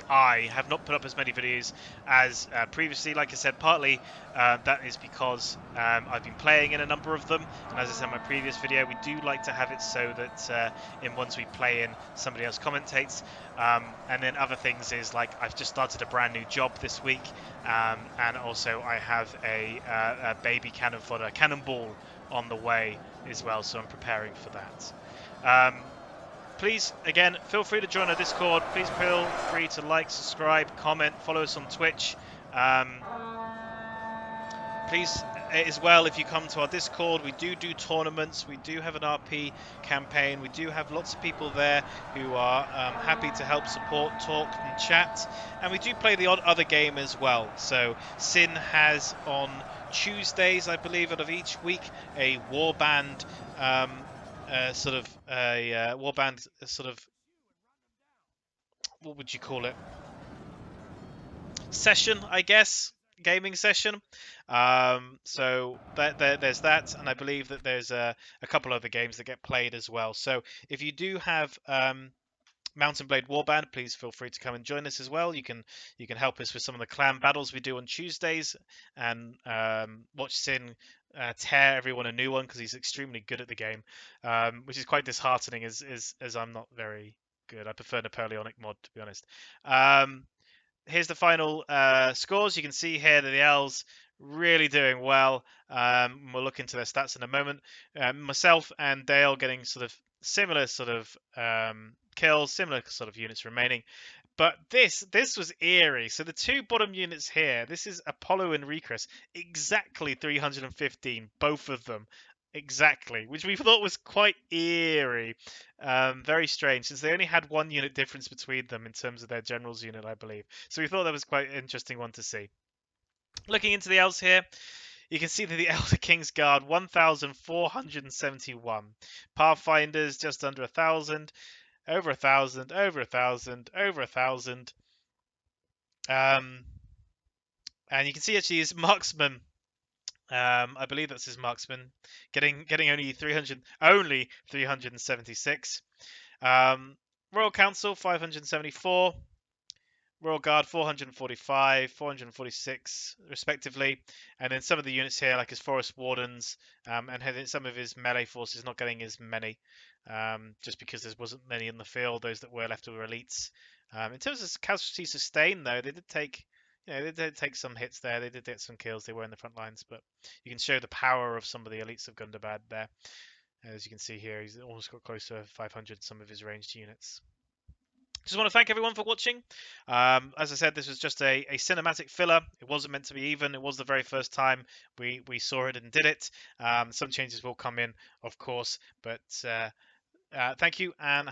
I have not put up as many videos as previously. Like I said, partly that is because I've been playing in a number of them, and as I said in my previous video, we do like to have it so that in ones we play in, somebody else commentates. And then other things is like I've just started a brand new job this week, and also I have a baby cannon fodder cannonball on the way as well, so I'm preparing for that. Please, again, feel free to join our Discord. Please feel free to like, subscribe, comment, follow us on Twitch. Please, as well, if you come to our Discord, we do tournaments. We do have an RP campaign. We do have lots of people there who are happy to help support, talk, and chat. And we do play the odd other game as well. So Sin has on Tuesdays, I believe, out of each week, a warband warband sort of, what would you call it? Session, I guess, gaming session. So there's that, and I believe that there's a couple other games that get played as well. So if you do have Mountain Blade Warband, please feel free to come and join us as well. You can help us with some of the clan battles we do on Tuesdays, and watch Sin tear everyone a new one because he's extremely good at the game, which is quite disheartening as I'm not very good. I prefer Napoleonic mod, to be honest. Here's the final scores. You can see here that the L's really doing well. We'll look into their stats in a moment. Myself and Dale getting sort of similar sort of kills, similar sort of units remaining. But this was eerie. So the two bottom units here, this is Apollo and Recrus, exactly 315, both of them. Exactly, which we thought was quite eerie. Very strange, since they only had one unit difference between them in terms of their general's unit, I believe. So we thought that was quite an interesting one to see. Looking into the elves here, you can see that the Elder King's Guard, 1,471. Pathfinders, just under 1,000. Over 1,000, over 1,000, over 1,000. And you can see actually his marksman, I believe that's his marksman, getting only 376. Royal Council 574. Royal Guard 445, 446 respectively, and then some of the units here, like his Forest Wardens, and some of his melee forces not getting as many, just because there wasn't many in the field. Those that were left were elites. In terms of casualty sustained, though, they did take, they did take some hits there. They did get some kills. They were in the front lines, but you can show the power of some of the elites of Gundabad there. As you can see here, he's almost got close to 500 some of his ranged units. Just want to thank everyone for watching. As I said, this was just a cinematic filler. It wasn't meant to be even. It was the very first time we saw it and did it. Some changes will come in, of course, but thank you and